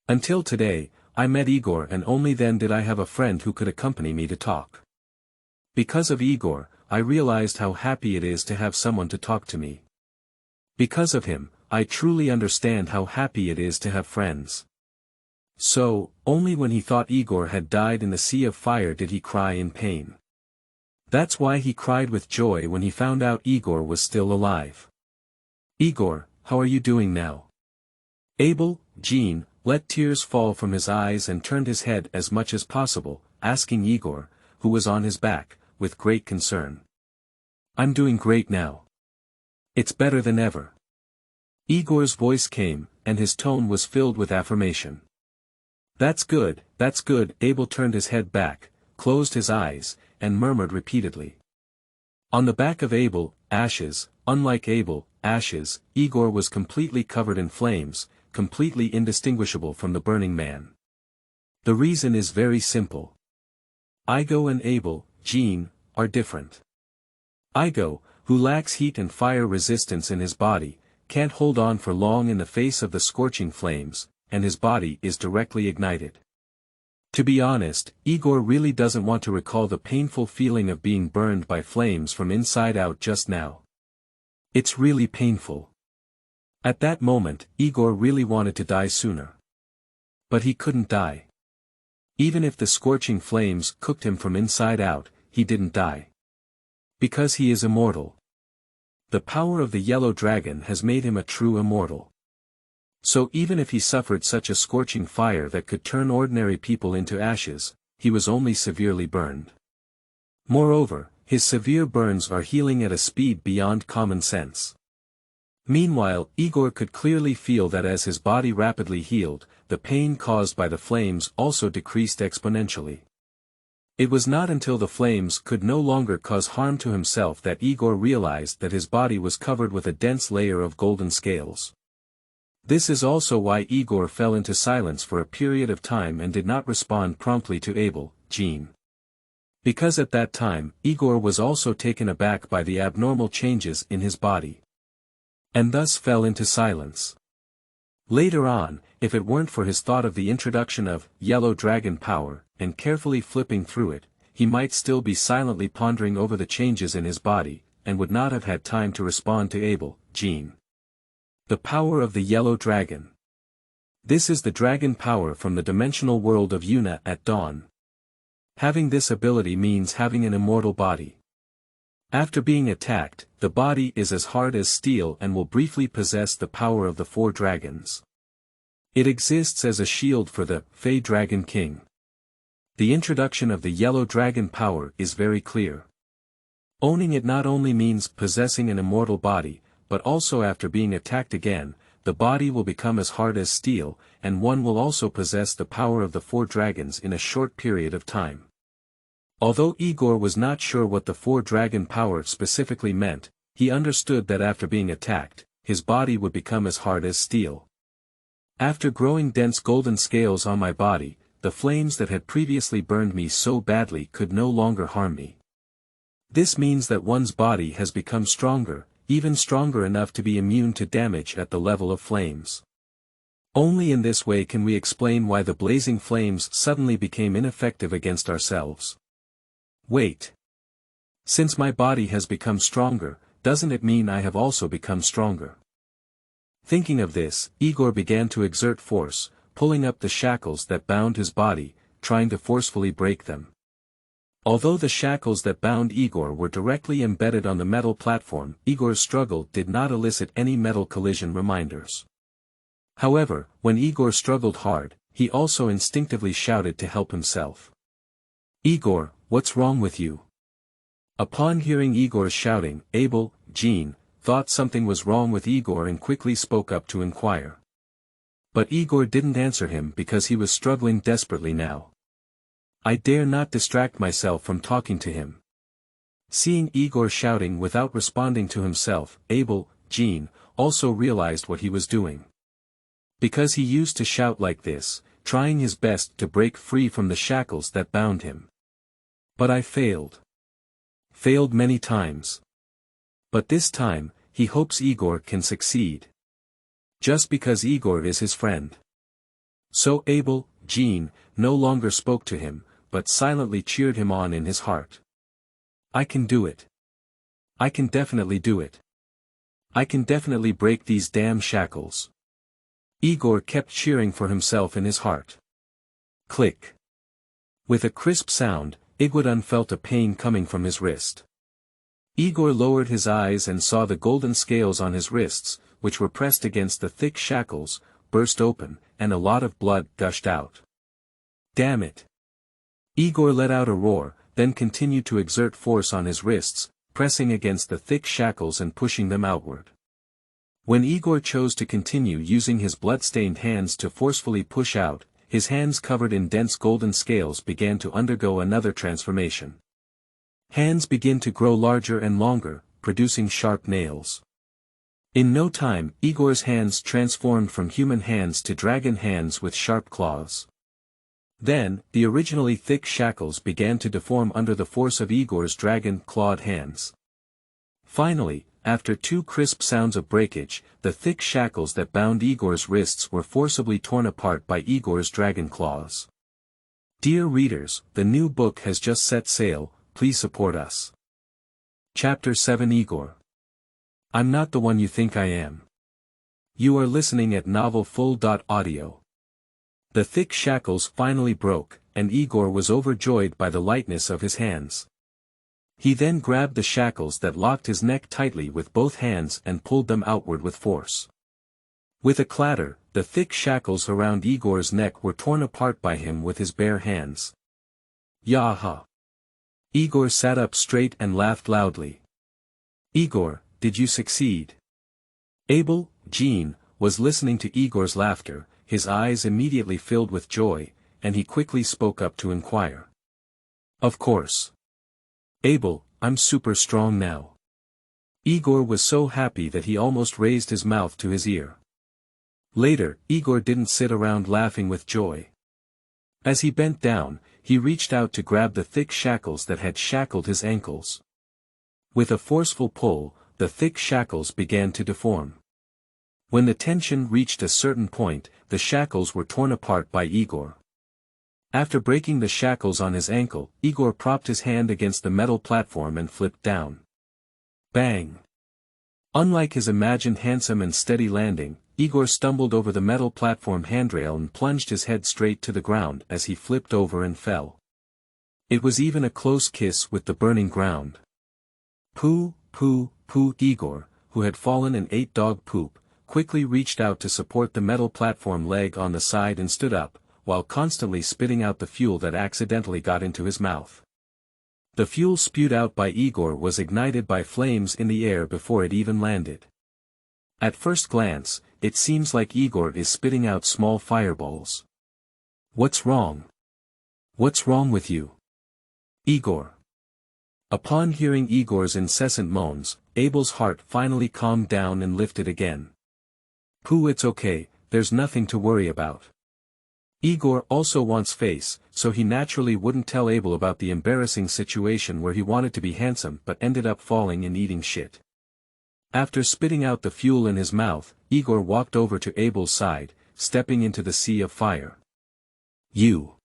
Until today, I met Igor and only then did I have a friend who could accompany me to talk. Because of Igor, I realized how happy it is to have someone to talk to me. Because of him, I truly understand how happy it is to have friends. So, only when he thought Igor had died in the sea of fire did he cry in pain. That's why he cried with joy when he found out Igor was still alive. Igor, how are you doing now? Abel, Jean, let tears fall from his eyes and turned his head as much as possible, asking Igor, who was on his back, with great concern. I'm doing great now. It's better than ever. Igor's voice came, and his tone was filled with affirmation. That's good, Abel turned his head back, closed his eyes, and murmured repeatedly. On the back of Abel, ashes, unlike Abel, ashes, Igor was completely covered in flames, completely indistinguishable from the burning man. The reason is very simple. Igor and Abel, Jean, are different. Igor, who lacks heat and fire resistance in his body, can't hold on for long in the face of the scorching flames, and his body is directly ignited. To be honest, Igor really doesn't want to recall the painful feeling of being burned by flames from inside out just now. It's really painful. At that moment, Igor really wanted to die sooner. But he couldn't die. Even if the scorching flames cooked him from inside out, he didn't die. Because he is immortal. The power of the Yellow Dragon has made him a true immortal. So even if he suffered such a scorching fire that could turn ordinary people into ashes, he was only severely burned. Moreover, his severe burns are healing at a speed beyond common sense. Meanwhile, Igor could clearly feel that as his body rapidly healed, the pain caused by the flames also decreased exponentially. It was not until the flames could no longer cause harm to himself that Igor realized that his body was covered with a dense layer of golden scales. This is also why Igor fell into silence for a period of time and did not respond promptly to Abel, Jean. Because at that time, Igor was also taken aback by the abnormal changes in his body. And thus fell into silence. Later on, if it weren't for his thought of the introduction of Yellow Dragon power, and carefully flipping through it, he might still be silently pondering over the changes in his body, and would not have had time to respond to Abel, Jean. The power of the Yellow Dragon. This is the dragon power from the dimensional world of Yuna at dawn. Having this ability means having an immortal body. After being attacked, the body is as hard as steel and will briefly possess the power of the four dragons. It exists as a shield for the Fey Dragon King. The introduction of the Yellow Dragon power is very clear. Owning it not only means possessing an immortal body, but also after being attacked again, the body will become as hard as steel, and one will also possess the power of the four dragons in a short period of time. Although Igor was not sure what the four dragon power specifically meant, he understood that after being attacked, his body would become as hard as steel. After growing dense golden scales on my body, the flames that had previously burned me so badly could no longer harm me. This means that one's body has become stronger, even stronger enough to be immune to damage at the level of flames. Only in this way can we explain why the blazing flames suddenly became ineffective against ourselves. Wait. Since my body has become stronger, doesn't it mean I have also become stronger? Thinking of this, Igor began to exert force, pulling up the shackles that bound his body, trying to forcefully break them. Although the shackles that bound Igor were directly embedded on the metal platform, Igor's struggle did not elicit any metal collision reminders. However, when Igor struggled hard, he also instinctively shouted to help himself. "Igor, what's wrong with you?" Upon hearing Igor's shouting, Abel, Jean, thought something was wrong with Igor and quickly spoke up to inquire. But Igor didn't answer him because he was struggling desperately now. "I dare not distract myself from talking to him." Seeing Igor shouting without responding to himself, Abel, Jean, also realized what he was doing. Because he used to shout like this, trying his best to break free from the shackles that bound him. "But I failed. Failed many times. But this time, he hopes Igor can succeed. Just because Igor is his friend." So Abel, Jean, no longer spoke to him, but silently cheered him on in his heart. "I can do it. I can definitely do it. I can definitely break these damn shackles." Igor kept cheering for himself in his heart. Click. With a crisp sound, Igor felt a pain coming from his wrist. Igor lowered his eyes and saw the golden scales on his wrists, which were pressed against the thick shackles, burst open, and a lot of blood gushed out. "Damn it!" Igor let out a roar, then continued to exert force on his wrists, pressing against the thick shackles and pushing them outward. When Igor chose to continue using his blood-stained hands to forcefully push out, his hands covered in dense golden scales began to undergo another transformation. Hands began to grow larger and longer, producing sharp nails. In no time, Igor's hands transformed from human hands to dragon hands with sharp claws. Then, the originally thick shackles began to deform under the force of Igor's dragon-clawed hands. Finally, after two crisp sounds of breakage, the thick shackles that bound Igor's wrists were forcibly torn apart by Igor's dragon claws. Dear readers, the new book has just set sail, please support us. Chapter 7 Igor. I'm not the one you think I am. You are listening at novelfull.audio. The thick shackles finally broke, and Igor was overjoyed by the lightness of his hands. He then grabbed the shackles that locked his neck tightly with both hands and pulled them outward with force. With a clatter, the thick shackles around Igor's neck were torn apart by him with his bare hands. Yaha! Igor sat up straight and laughed loudly. "Igor, did you succeed?" Abel, Jean, was listening to Igor's laughter, his eyes immediately filled with joy, and he quickly spoke up to inquire. "Of course. Abel, I'm super strong now." Igor was so happy that he almost raised his mouth to his ear. Later, Igor didn't sit around laughing with joy. As he bent down, he reached out to grab the thick shackles that had shackled his ankles. With a forceful pull, the thick shackles began to deform. When the tension reached a certain point, the shackles were torn apart by Igor. After breaking the shackles on his ankle, Igor propped his hand against the metal platform and flipped down. Bang! Unlike his imagined handsome and steady landing, Igor stumbled over the metal platform handrail and plunged his head straight to the ground as he flipped over and fell. It was even a close kiss with the burning ground. Pooh, pooh, pooh! Igor, who had fallen and ate dog poop, quickly reached out to support the metal platform leg on the side and stood up, while constantly spitting out the fuel that accidentally got into his mouth. The fuel spewed out by Igor was ignited by flames in the air before it even landed. At first glance, it seems like Igor is spitting out small fireballs. What's wrong? What's wrong with you? Igor. Upon hearing Igor's incessant moans, Abel's heart finally calmed down and lifted again. Pooh, it's okay, there's nothing to worry about. Igor also wants face, so he naturally wouldn't tell Abel about the embarrassing situation where he wanted to be handsome but ended up falling and eating shit. After spitting out the fuel in his mouth, Igor walked over to Abel's side, stepping into the sea of fire. You.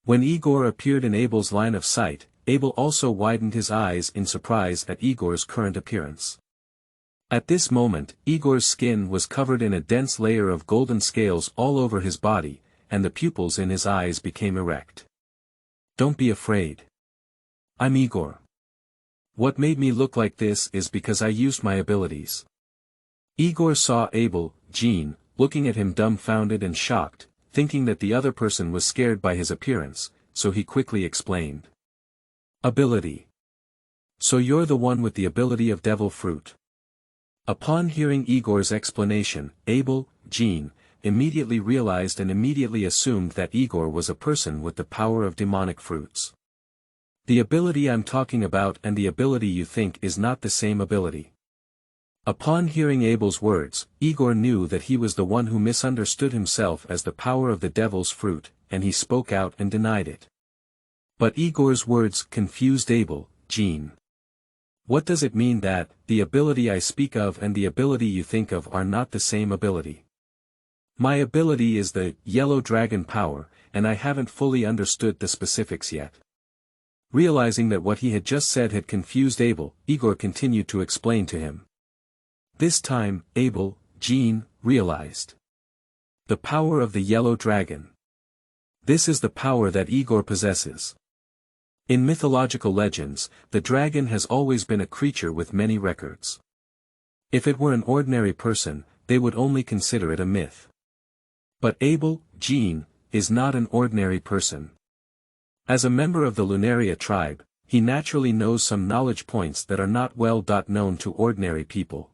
When Igor appeared in Abel's line of sight, Abel also widened his eyes in surprise at Igor's current appearance. At this moment, Igor's skin was covered in a dense layer of golden scales all over his body, and the pupils in his eyes became erect. Don't be afraid. I'm Igor. What made me look like this is because I used my abilities. Igor saw Jean, looking at him dumbfounded and shocked, thinking that the other person was scared by his appearance, so he quickly explained. Ability. So you're the one with the ability of devil fruit. Upon hearing Igor's explanation, Jean, immediately realized and immediately assumed that Igor was a person with the power of demonic fruits. The ability I'm talking about and the ability you think is not the same ability. Upon hearing Abel's words, Igor knew that he was the one who misunderstood himself as the power of the devil's fruit, and he spoke out and denied it. But Igor's words confused Jean. What does it mean that, the ability I speak of and the ability you think of are not the same ability? My ability is the Yellow Dragon power, and I haven't fully understood the specifics yet. Realizing that what he had just said had confused Igor continued to explain to him. This time, Jean, realized. The power of the Yellow Dragon. This is the power that Igor possesses. In mythological legends, the dragon has always been a creature with many records. If it were an ordinary person, they would only consider it a myth. But Jean, is not an ordinary person. As a member of the Lunaria tribe, he naturally knows some knowledge points that are not well known to ordinary people.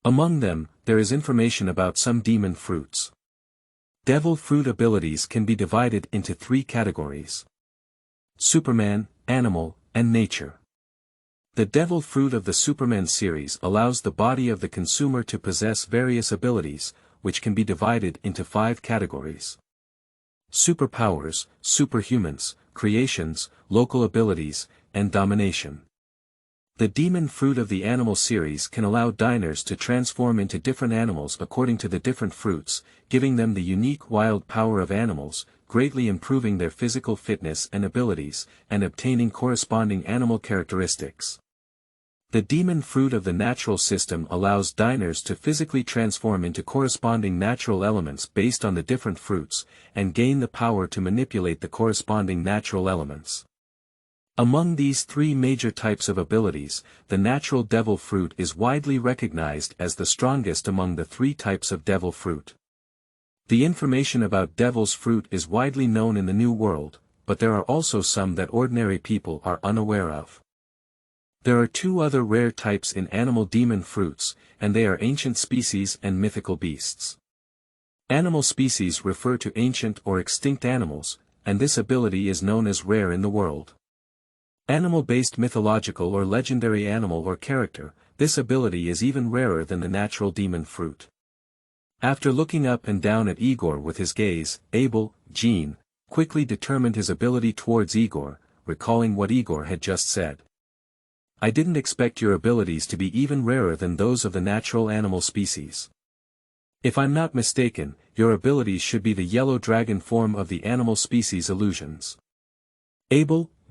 Among them, there is information about some demon fruits. Devil fruit abilities can be divided into 3 categories. Superman, Animal, and Nature. The devil fruit of the Superman series allows the body of the consumer to possess various abilities, which can be divided into 5 categories. Superpowers, superhumans, creations, local abilities, and domination. The demon fruit of the animal series can allow diners to transform into different animals according to the different fruits, giving them the unique wild power of animals, greatly improving their physical fitness and abilities, and obtaining corresponding animal characteristics. The demon fruit of the natural system allows diners to physically transform into corresponding natural elements based on the different fruits, and gain the power to manipulate the corresponding natural elements. Among these 3 major types of abilities, the natural devil fruit is widely recognized as the strongest among the 3 types of devil fruit. The information about devil's fruit is widely known in the New World, but there are also some that ordinary people are unaware of. There are 2 other rare types in animal demon fruits, and they are ancient species and mythical beasts. Animal species refer to ancient or extinct animals, and this ability is known as rare in the world. Animal-based mythological or legendary animal or character, this ability is even rarer than the natural demon fruit. After looking up and down at Igor with his gaze, Jean, quickly determined his ability towards Igor, recalling what Igor had just said. I didn't expect your abilities to be even rarer than those of the natural animal species. If I'm not mistaken, your abilities should be the yellow dragon form of the animal species illusions.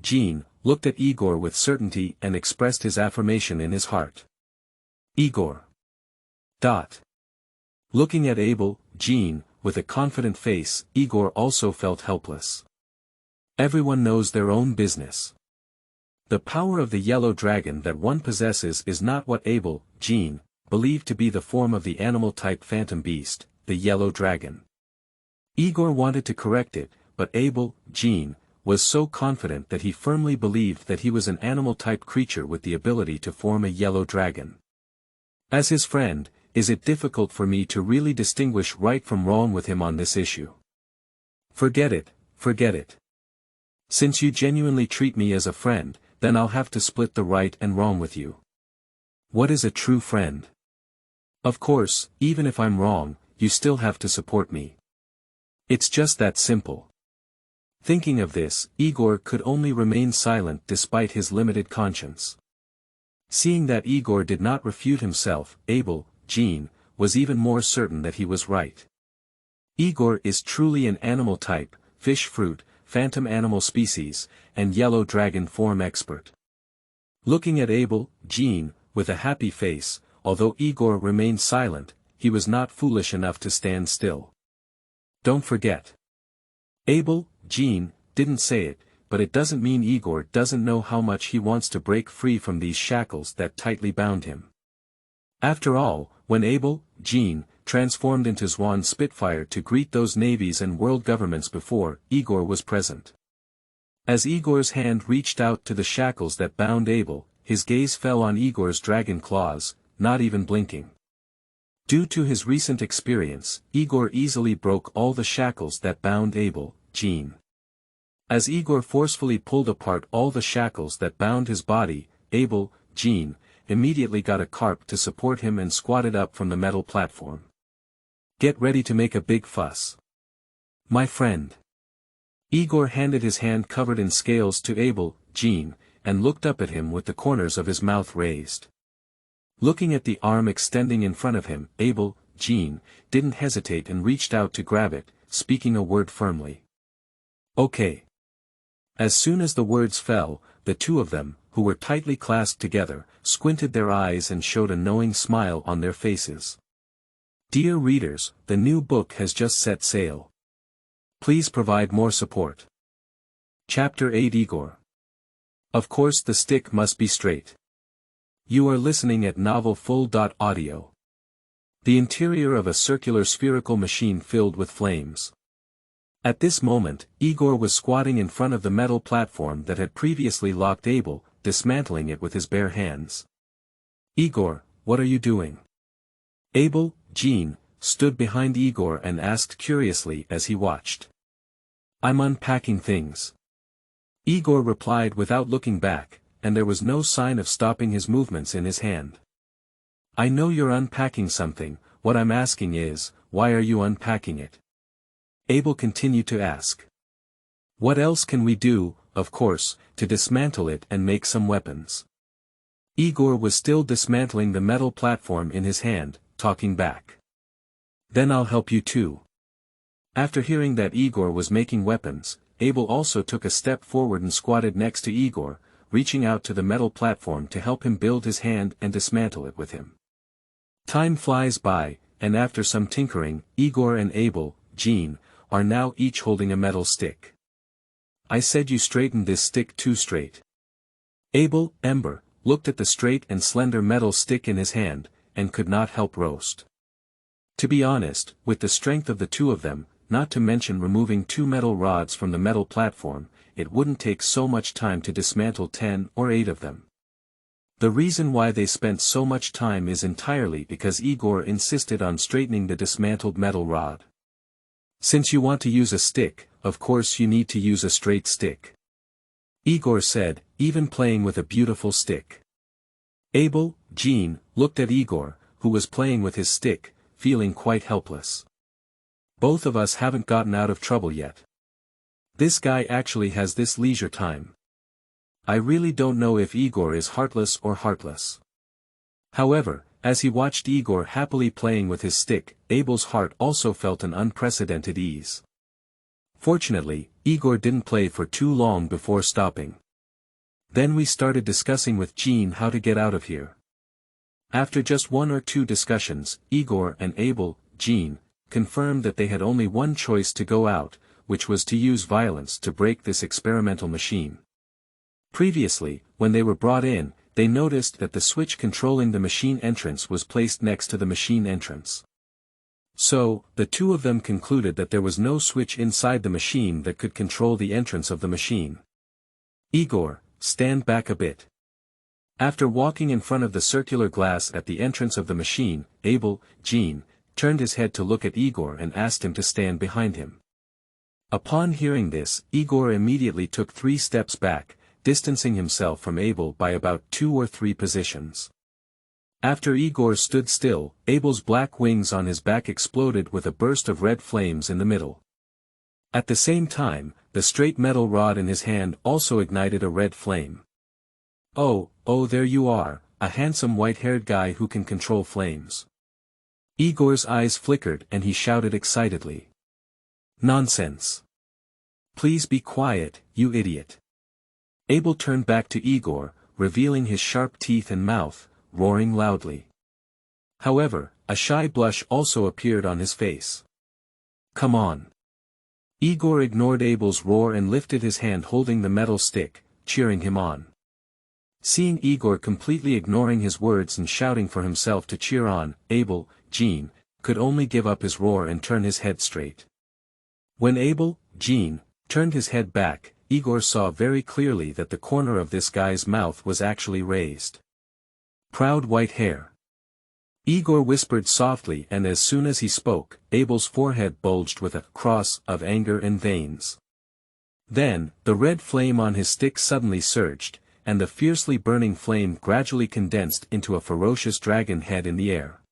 Jean, looked at Igor with certainty and expressed his affirmation in his heart. Igor. Looking at Jean, with a confident face, Igor also felt helpless. Everyone knows their own business. The power of the yellow dragon that one possesses is not what Jean, believed to be the form of the animal-type phantom beast, the yellow dragon. Igor wanted to correct it, but Jean, was so confident that he firmly believed that he was an animal-type creature with the ability to form a yellow dragon. As his friend, is it difficult for me to really distinguish right from wrong with him on this issue? Forget it. Since you genuinely treat me as a friend, then I'll have to split the right and wrong with you. What is a true friend? Of course, even if I'm wrong, you still have to support me. It's just that simple. Thinking of this, Igor could only remain silent despite his limited conscience. Seeing that Igor did not refute himself, Jean, was even more certain that he was right. Igor is truly an animal type, fish fruit, phantom animal species, and yellow dragon form expert. Looking at Jean, with a happy face, although Igor remained silent, he was not foolish enough to stand still. Don't forget. Jean, didn't say it, but it doesn't mean Igor doesn't know how much he wants to break free from these shackles that tightly bound him. After all, when Jean, transformed into Swan Spitfire to greet those navies and world governments before, Igor was present. As Igor's hand reached out to the shackles that bound Abel, his gaze fell on Igor's dragon claws, not even blinking. Due to his recent experience, Igor easily broke all the shackles that bound Jean. As Igor forcefully pulled apart all the shackles that bound his body, Jean, immediately got a carp to support him and squatted up from the metal platform. Get ready to make a big fuss, my friend. Igor handed his hand covered in scales to Jean, and looked up at him with the corners of his mouth raised. Looking at the arm extending in front of him, Jean, didn't hesitate and reached out to grab it, speaking a word firmly. Okay. As soon as the words fell, the two of them, who were tightly clasped together, squinted their eyes and showed a knowing smile on their faces. Dear readers, the new book has just set sail. Please provide more support. Chapter 8 Igor. Of course the stick must be straight. You are listening at novelfull.audio. The interior of a circular spherical machine filled with flames. At this moment, Igor was squatting in front of the metal platform that had previously locked Abel, dismantling it with his bare hands. Igor, what are you doing? Jean, stood behind Igor and asked curiously as he watched. I'm unpacking things. Igor replied without looking back, and there was no sign of stopping his movements in his hand. I know you're unpacking something, what I'm asking is, why are you unpacking it? Abel continued to ask. What else can we do, of course, to dismantle it and make some weapons? Igor was still dismantling the metal platform in his hand, talking back. Then I'll help you too. After hearing that Igor was making weapons, Abel also took a step forward and squatted next to Igor, reaching out to the metal platform to help him build his hand and dismantle it with him. Time flies by, and after some tinkering, Igor and Jean, are now each holding a metal stick. I said you straightened this stick too straight. Ember, looked at the straight and slender metal stick in his hand, and could not help roast. To be honest, with the strength of the two of them, not to mention removing 2 metal rods from the metal platform, it wouldn't take so much time to dismantle 10 or 8 of them. The reason why they spent so much time is entirely because Igor insisted on straightening the dismantled metal rod. Since you want to use a stick, of course you need to use a straight stick. Igor said, even playing with a beautiful stick. Jean, looked at Igor, who was playing with his stick, feeling quite helpless. Both of us haven't gotten out of trouble yet. This guy actually has this leisure time. I really don't know if Igor is heartless or heartless. However, as he watched Igor happily playing with his stick, Abel's heart also felt an unprecedented ease. Fortunately, Igor didn't play for too long before stopping. Then we started discussing with Jean how to get out of here. After just 1 or 2 discussions, Igor and Jean, confirmed that they had only one choice to go out, which was to use violence to break this experimental machine. Previously, when they were brought in, they noticed that the switch controlling the machine entrance was placed next to the machine entrance. So, the two of them concluded that there was no switch inside the machine that could control the entrance of the machine. Igor, stand back a bit. After walking in front of the circular glass at the entrance of the machine, Jean, turned his head to look at Igor and asked him to stand behind him. Upon hearing this, Igor immediately took 3 steps back, distancing himself from Abel by about 2 or 3 positions. After Igor stood still, Abel's black wings on his back exploded with a burst of red flames in the middle. At the same time, the straight metal rod in his hand also ignited a red flame. Oh, there you are, a handsome white-haired guy who can control flames. Igor's eyes flickered and he shouted excitedly. Nonsense. Please be quiet, you idiot. Abel turned back to Igor, revealing his sharp teeth and mouth, roaring loudly. However, a shy blush also appeared on his face. Come on. Igor ignored Abel's roar and lifted his hand holding the metal stick, cheering him on. Seeing Igor completely ignoring his words and shouting for himself to cheer on, Abel, Jean, could only give up his roar and turn his head straight. When Abel, Jean, turned his head back, Igor saw very clearly that the corner of this guy's mouth was actually raised. Proud white hair. Igor whispered softly, and as soon as he spoke, Abel's forehead bulged with a cross of anger and veins. Then, the red flame on his stick suddenly surged, and the fiercely burning flame gradually condensed into a ferocious dragon head in the air.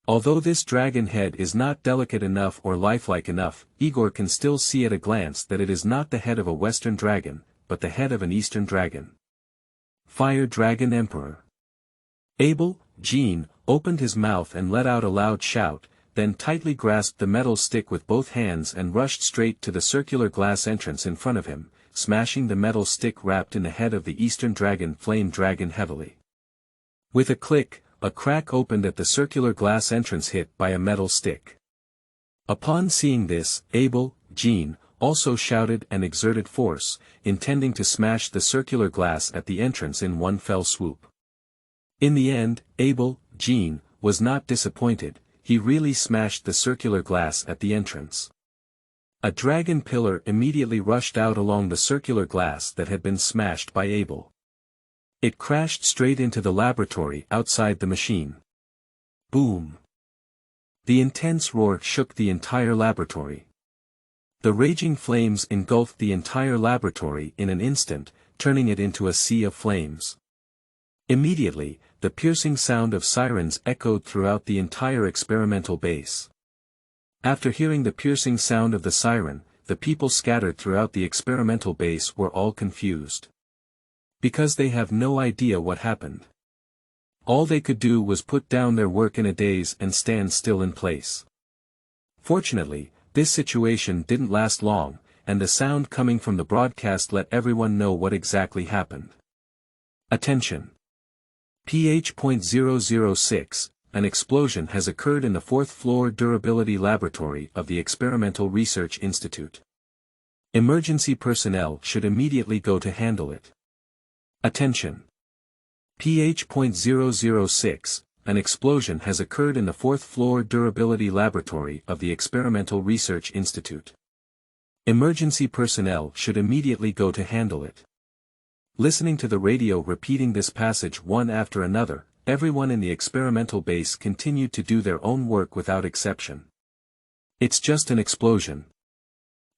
Although this dragon head is not delicate enough or lifelike enough, Igor can still see at a glance that it is not the head of a Western dragon, but the head of an Eastern dragon. Fire Dragon Emperor. Abel, Jean, opened his mouth and let out a loud shout, then tightly grasped the metal stick with both hands and rushed straight to the circular glass entrance in front of him, smashing the metal stick wrapped in the head of the Eastern dragon Flame Dragon heavily. With a click, a crack opened at the circular glass entrance hit by a metal stick. Upon seeing this, Abel, Jean, also shouted and exerted force, intending to smash the circular glass at the entrance in one fell swoop. In the end, Abel, Jean, was not disappointed. He really smashed the circular glass at the entrance. A dragon pillar immediately rushed out along the circular glass that had been smashed by Abel. It crashed straight into the laboratory outside the machine. Boom! The intense roar shook the entire laboratory. The raging flames engulfed the entire laboratory in an instant, turning it into a sea of flames. Immediately, the piercing sound of sirens echoed throughout the entire experimental base. After hearing the piercing sound of the siren, the people scattered throughout the experimental base were all confused. Because they have no idea what happened. All they could do was put down their work in a daze and stand still in place. Fortunately, this situation didn't last long, and the sound coming from the broadcast let everyone know what exactly happened. Attention! PH.006, an explosion has occurred in the 4th floor durability laboratory of the Experimental Research Institute. Emergency personnel should immediately go to handle it. Attention! PH.006, an explosion has occurred in the 4th floor durability laboratory of the Experimental Research Institute. Emergency personnel should immediately go to handle it. Listening to the radio repeating this passage one after another, everyone in the experimental base continued to do their own work without exception. It's just an explosion.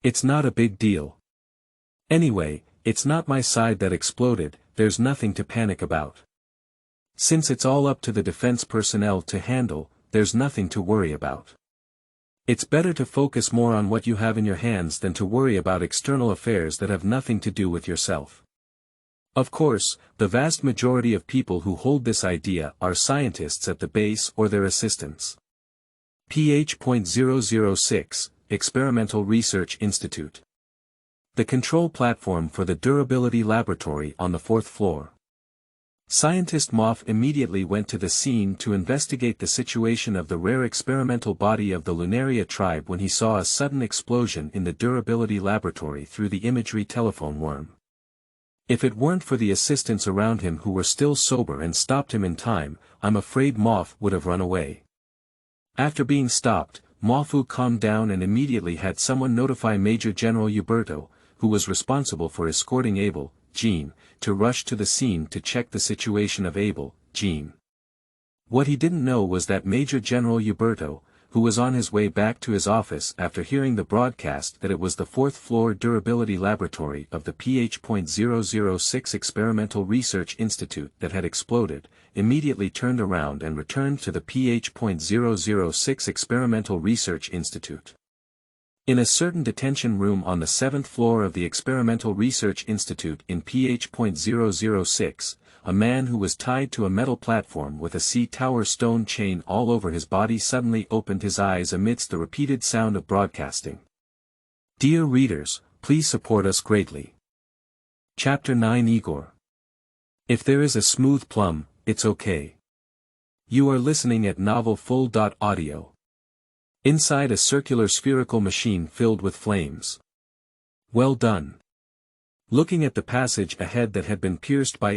It's not a big deal. Anyway, it's not my side that exploded, there's nothing to panic about. Since it's all up to the defense personnel to handle, there's nothing to worry about. It's better to focus more on what you have in your hands than to worry about external affairs that have nothing to do with yourself. Of course, the vast majority of people who hold this idea are scientists at the base or their assistants. PH.006, Experimental Research Institute. The control platform for the Durability Laboratory on the 4th floor. Scientist Moth immediately went to the scene to investigate the situation of the rare experimental body of the Lunaria tribe when he saw a sudden explosion in the Durability Laboratory through the imagery telephone worm. If it weren't for the assistants around him who were still sober and stopped him in time, I'm afraid Moth would have run away. After being stopped, Mofu calmed down and immediately had someone notify Major General Uberto, who was responsible for escorting Abel, Jean, to rush to the scene to check the situation of Abel, Jean. What he didn't know was that Major General Uberto, who was on his way back to his office after hearing the broadcast that it was the 4th floor durability laboratory of the PH.006 Experimental Research Institute that had exploded, immediately turned around and returned to the PH.006 Experimental Research Institute. In a certain detention room on the 7th floor of the Experimental Research Institute in PH.006, a man who was tied to a metal platform with a C-tower stone chain all over his body suddenly opened his eyes amidst the repeated sound of broadcasting. Dear readers, please support us greatly. Chapter 9 Igor. If there is a smooth plum, it's okay. You are listening at novelfull.audio. Inside a circular spherical machine filled with flames. Well done. Looking at the passage ahead that had been pierced by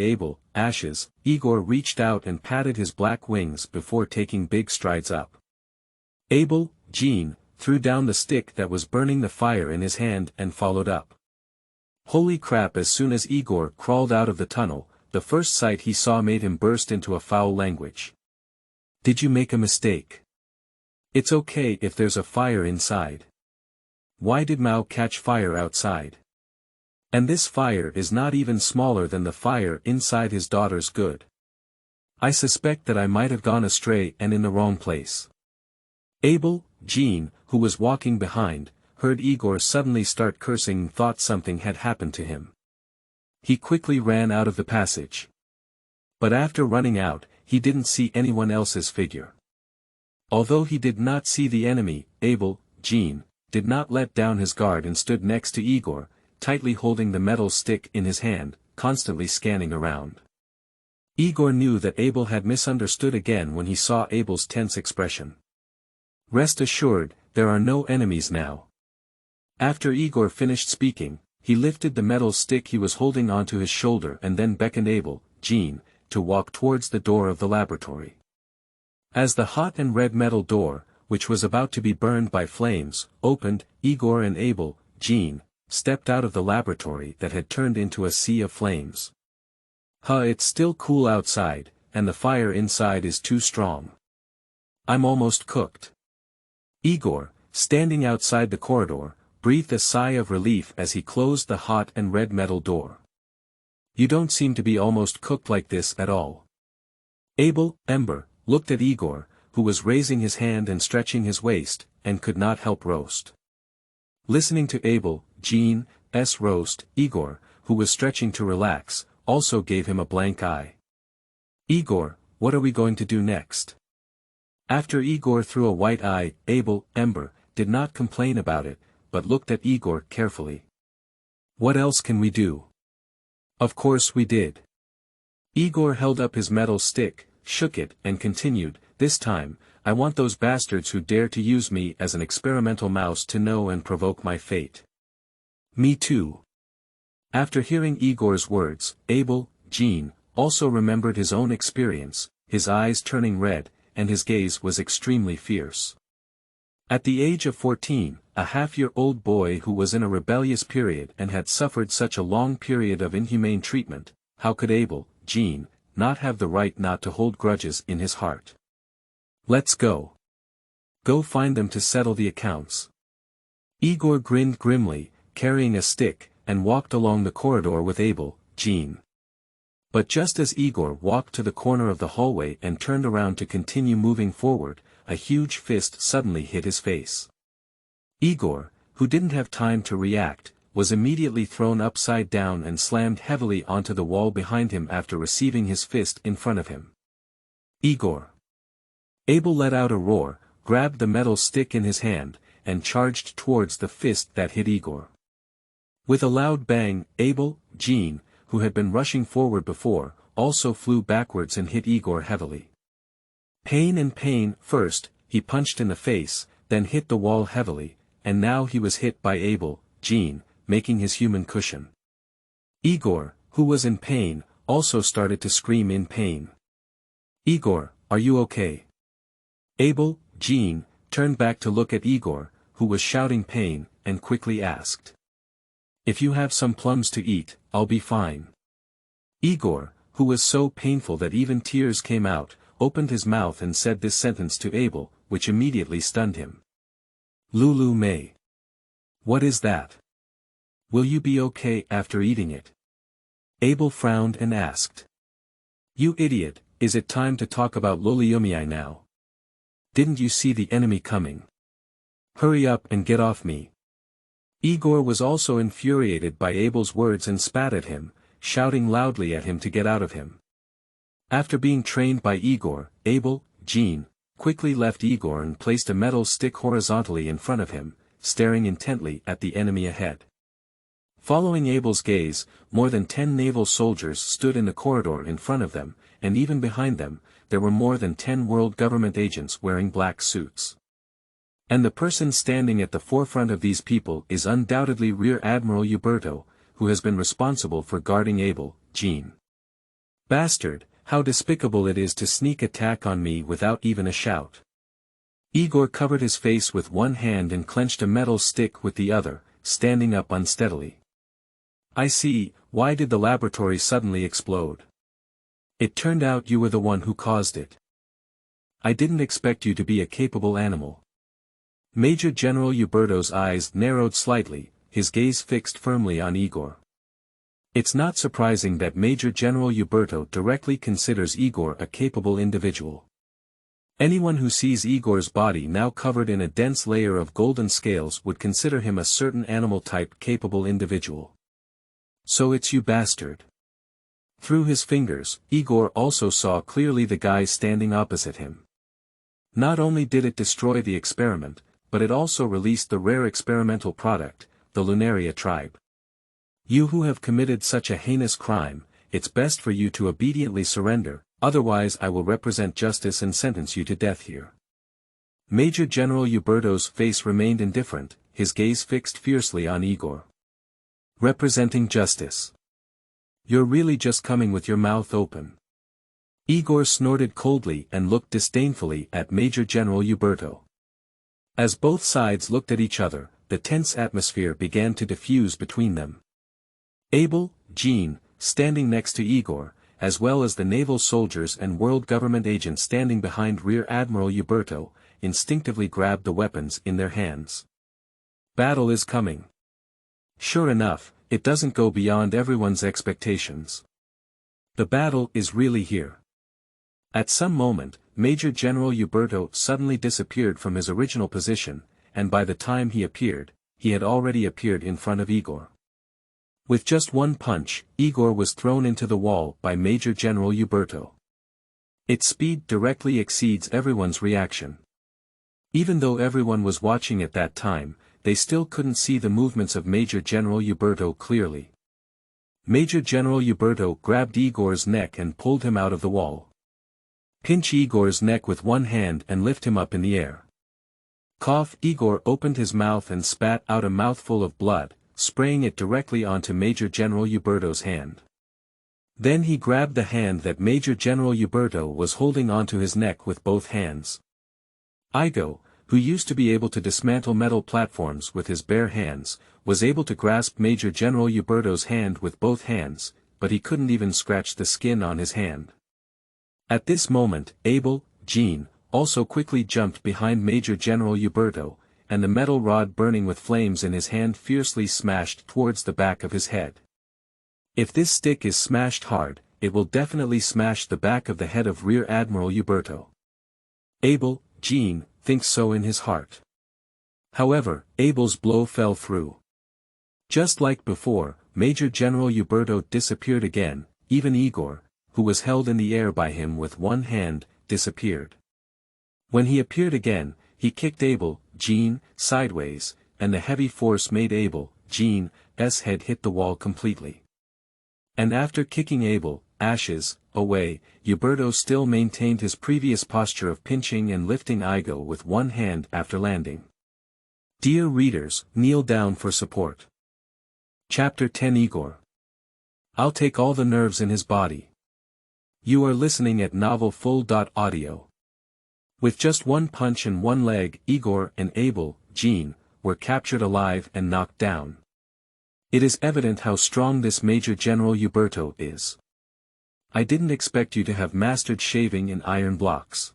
ashes, Igor reached out and patted his black wings before taking big strides up. Jean, threw down the stick that was burning the fire in his hand and followed up. Holy crap! As soon as Igor crawled out of the tunnel, the first sight he saw made him burst into a foul language. Did you make a mistake? It's okay if there's a fire inside. Why did Mao catch fire outside? And this fire is not even smaller than the fire inside his daughter's good. I suspect that I might have gone astray and in the wrong place. Jean, who was walking behind, heard Igor suddenly start cursing and thought something had happened to him. He quickly ran out of the passage. But after running out, he didn't see anyone else's figure. Although he did not see the enemy, Jean, did not let down his guard and stood next to Igor, tightly holding the metal stick in his hand, constantly scanning around. Igor knew that Abel had misunderstood again when he saw Abel's tense expression. Rest assured, there are no enemies now. After Igor finished speaking, he lifted the metal stick he was holding onto his shoulder and then beckoned Jean, to walk towards the door of the laboratory. As the hot and red metal door, which was about to be burned by flames, opened, Igor and Jean, stepped out of the laboratory that had turned into a sea of flames. It's still cool outside, and the fire inside is too strong. I'm almost cooked. Igor, standing outside the corridor, breathed a sigh of relief as he closed the hot and red metal door. You don't seem to be almost cooked like this at all. Ember, looked at Igor, who was raising his hand and stretching his waist, and could not help roast. Listening to Jean's roast, Igor, who was stretching to relax, also gave him a blank eye. Igor, what are we going to do next? After Igor threw a white eye, Ember, did not complain about it, but looked at Igor carefully. What else can we do? Of course we did. Igor held up his metal stick, shook it, and continued, this time, I want those bastards who dare to use me as an experimental mouse to know and provoke my fate. Me too. After hearing Igor's words, Jean, also remembered his own experience, his eyes turning red, and his gaze was extremely fierce. At the age of 14, a half-year-old boy who was in a rebellious period and had suffered such a long period of inhumane treatment, how could Jean, not have the right not to hold grudges in his heart? Let's go. Go find them to settle the accounts. Igor grinned grimly, carrying a stick, and walked along the corridor with Jean. But just as Igor walked to the corner of the hallway and turned around to continue moving forward, a huge fist suddenly hit his face. Igor, who didn't have time to react, was immediately thrown upside down and slammed heavily onto the wall behind him after receiving his fist in front of him. Igor. Abel let out a roar, grabbed the metal stick in his hand, and charged towards the fist that hit Igor. With a loud bang, Jean, who had been rushing forward before, also flew backwards and hit Igor heavily. Pain, first, he punched in the face, then hit the wall heavily, and now he was hit by Jean, making his human cushion. Igor, who was in pain, also started to scream in pain. Igor, are you okay? Jean, turned back to look at Igor, who was shouting pain, and quickly asked. If you have some plums to eat, I'll be fine. Igor, who was so painful that even tears came out, opened his mouth and said this sentence to Abel, which immediately stunned him. Lulu May. What is that? Will you be okay after eating it? Abel frowned and asked. You idiot, is it time to talk about Loliyumii now? Didn't you see the enemy coming? Hurry up and get off me. Igor was also infuriated by Abel's words and spat at him, shouting loudly at him to get out of him. After being trained by Igor, Jean, quickly left Igor and placed a metal stick horizontally in front of him, staring intently at the enemy ahead. Following Abel's gaze, more than 10 naval soldiers stood in the corridor in front of them, and even behind them, there were more than 10 world government agents wearing black suits. And the person standing at the forefront of these people is undoubtedly Rear Admiral Uberto, who has been responsible for guarding Abel, Jean. Bastard, how despicable it is to sneak attack on me without even a shout. Igor covered his face with one hand and clenched a metal stick with the other, standing up unsteadily. I see, why did the laboratory suddenly explode? It turned out you were the one who caused it. I didn't expect you to be a capable animal. Major General Uberto's eyes narrowed slightly, his gaze fixed firmly on Igor. It's not surprising that Major General Uberto directly considers Igor a capable individual. Anyone who sees Igor's body now covered in a dense layer of golden scales would consider him a certain animal-type capable individual. So it's you, bastard. Through his fingers, Igor also saw clearly the guy standing opposite him. Not only did it destroy the experiment, but it also released the rare experimental product, the Lunaria tribe. You who have committed such a heinous crime, it's best for you to obediently surrender, otherwise I will represent justice and sentence you to death here. Major General Uberto's face remained indifferent, his gaze fixed fiercely on Igor. Representing justice. You're really just coming with your mouth open. Igor snorted coldly and looked disdainfully at Major General Uberto. As both sides looked at each other, the tense atmosphere began to diffuse between them. Abel, Jean, standing next to Igor, as well as the naval soldiers and world government agents standing behind Rear Admiral Uberto, instinctively grabbed the weapons in their hands. Battle is coming. Sure enough, it doesn't go beyond everyone's expectations. The battle is really here. At some moment, Major General Uberto suddenly disappeared from his original position, and by the time he appeared, he had already appeared in front of Igor. With just one punch, Igor was thrown into the wall by Major General Uberto. Its speed directly exceeds everyone's reaction. Even though everyone was watching at that time, they still couldn't see the movements of Major General Uberto clearly. Major General Uberto grabbed Igor's neck and pulled him out of the wall. Pinch Igor's neck with one hand and lift him up in the air. Cough. Igor opened his mouth and spat out a mouthful of blood, spraying it directly onto Major General Uberto's hand. Then he grabbed the hand that Major General Uberto was holding onto his neck with both hands. Igo, who used to be able to dismantle metal platforms with his bare hands, was able to grasp Major General Uberto's hand with both hands, but he couldn't even scratch the skin on his hand. At this moment, Abel, Jean, also quickly jumped behind Major General Uberto, and the metal rod burning with flames in his hand fiercely smashed towards the back of his head. If this stick is smashed hard, it will definitely smash the back of the head of Rear Admiral Uberto. Abel, Jean, thinks so in his heart. However, Abel's blow fell through. Just like before, Major General Uberto disappeared again, even Igor, who was held in the air by him with one hand, disappeared. When he appeared again, he kicked Abel, Jean, sideways, and the heavy force made Abel, Jean's head hit the wall completely. And after kicking Abel, Ashes, away, Uberto still maintained his previous posture of pinching and lifting Igo with one hand after landing. Dear readers, kneel down for support. Chapter 10 Igor. I'll take all the nerves in his body. You are listening at novelfull.audio. With just one punch and one leg, Igor and Abel, Jean, were captured alive and knocked down. It is evident how strong this Major General Uberto is. I didn't expect you to have mastered shaving in iron blocks.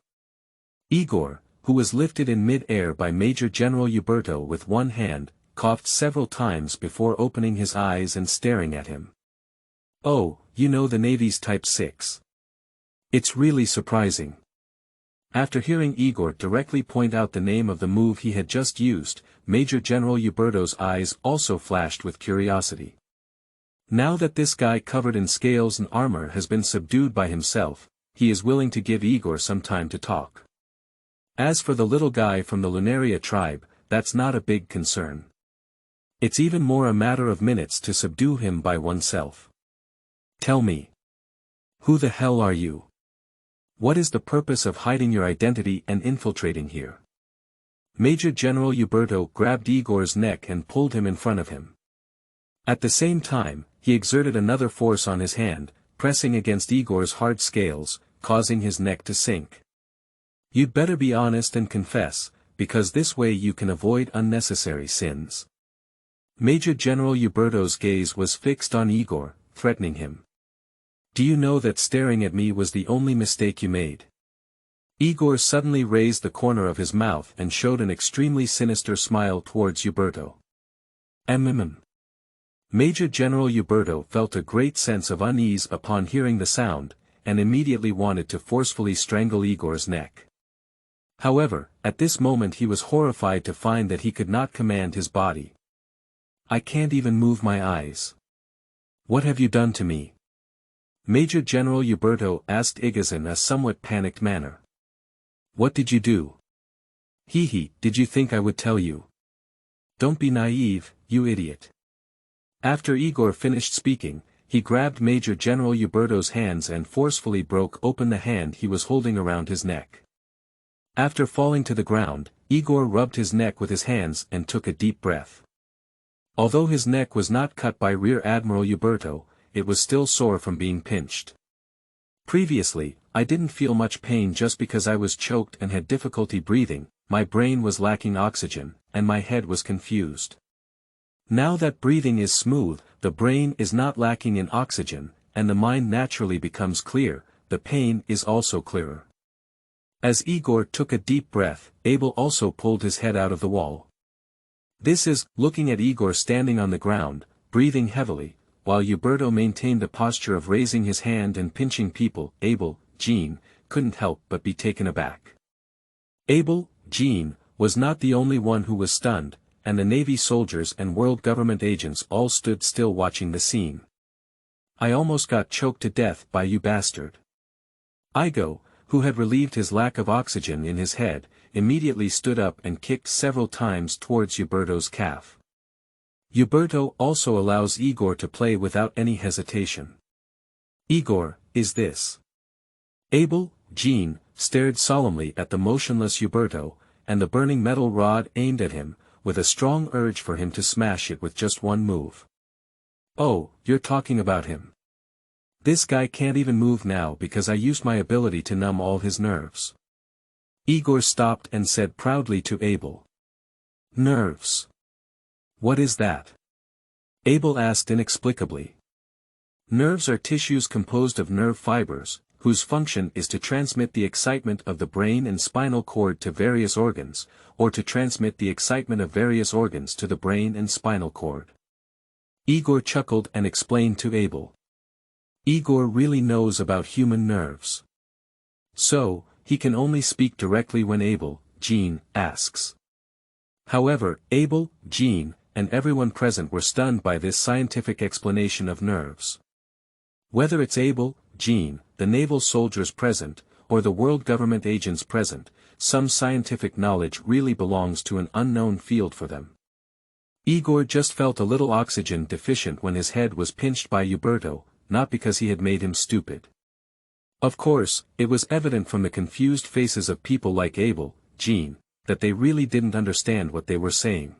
Igor, who was lifted in mid-air by Major General Uberto with one hand, coughed several times before opening his eyes and staring at him. Oh, you know the Navy's Type 6. It's really surprising. After hearing Igor directly point out the name of the move he had just used, Major General Uberto's eyes also flashed with curiosity. Now that this guy covered in scales and armor has been subdued by himself, he is willing to give Igor some time to talk. As for the little guy from the Lunaria tribe, that's not a big concern. It's even more a matter of minutes to subdue him by oneself. Tell me. Who the hell are you? What is the purpose of hiding your identity and infiltrating here? Major General Uberto grabbed Igor's neck and pulled him in front of him. At the same time, he exerted another force on his hand, pressing against Igor's hard scales, causing his neck to sink. You'd better be honest and confess, because this way you can avoid unnecessary sins. Major General Uberto's gaze was fixed on Igor, threatening him. Do you know that staring at me was the only mistake you made? Igor suddenly raised the corner of his mouth and showed an extremely sinister smile towards Uberto. Major General Uberto felt a great sense of unease upon hearing the sound, and immediately wanted to forcefully strangle Igor's neck. However, at this moment he was horrified to find that he could not command his body. I can't even move my eyes. What have you done to me? Major General Uberto asked Igor in a somewhat panicked manner. What did you do? Did you think I would tell you? Don't be naive, you idiot. After Igor finished speaking, he grabbed Major General Uberto's hands and forcefully broke open the hand he was holding around his neck. After falling to the ground, Igor rubbed his neck with his hands and took a deep breath. Although his neck was not cut by Rear Admiral Uberto, it was still sore from being pinched. Previously, I didn't feel much pain just because I was choked and had difficulty breathing, my brain was lacking oxygen, and my head was confused. Now that breathing is smooth, the brain is not lacking in oxygen, and the mind naturally becomes clear, the pain is also clearer. As Igor took a deep breath, Abel also pulled his head out of the wall. This is, looking at Igor standing on the ground, breathing heavily, while Uberto maintained the posture of raising his hand and pinching people, Abel, Jean, couldn't help but be taken aback. Abel, Jean, was not the only one who was stunned, and the Navy soldiers and world government agents all stood still watching the scene. I almost got choked to death by you bastard. Igo, who had relieved his lack of oxygen in his head, immediately stood up and kicked several times towards Uberto's calf. Uberto also allows Igor to play without any hesitation. Igor, is this? Abel, Jean, stared solemnly at the motionless Uberto, and the burning metal rod aimed at him, with a strong urge for him to smash it with just one move. Oh, you're talking about him. This guy can't even move now because I used my ability to numb all his nerves. Igor stopped and said proudly to Abel. Nerves. What is that? Abel asked inexplicably. Nerves are tissues composed of nerve fibers, whose function is to transmit the excitement of the brain and spinal cord to various organs, or to transmit the excitement of various organs to the brain and spinal cord. Igor chuckled and explained to Abel. Igor really knows about human nerves. So, he can only speak directly when Abel, Jean, asks. However, Abel, Jean, and everyone present were stunned by this scientific explanation of nerves. Whether it's Abel, Jean, the naval soldiers present, or the world government agents present, some scientific knowledge really belongs to an unknown field for them. Igor just felt a little oxygen deficient when his head was pinched by Uberto, not because he had made him stupid. Of course, it was evident from the confused faces of people like Abel, Jean, that they really didn't understand what they were saying.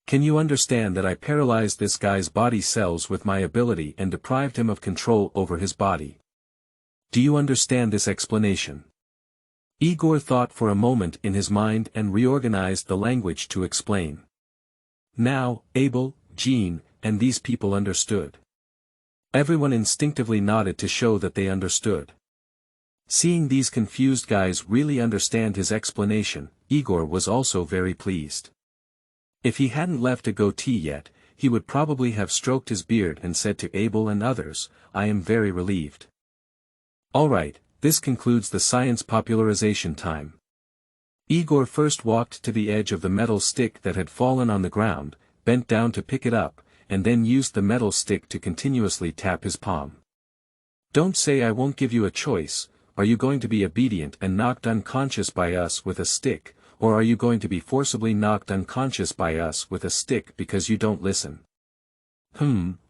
Can you understand that I paralyzed this guy's body cells with my ability and deprived him of control over his body? Do you understand this explanation? Igor thought for a moment in his mind and reorganized the language to explain. Now, Abel, Jean, and these people understood. Everyone instinctively nodded to show that they understood. Seeing these confused guys really understand his explanation, Igor was also very pleased. If he hadn't left a goatee yet, he would probably have stroked his beard and said to Abel and others, I am very relieved. Alright, this concludes the science popularization time. Igor first walked to the edge of the metal stick that had fallen on the ground, bent down to pick it up, and then used the metal stick to continuously tap his palm. Don't say I won't give you a choice. Are you going to be obedient and knocked unconscious by us with a stick, or are you going to be forcibly knocked unconscious by us with a stick because you don't listen?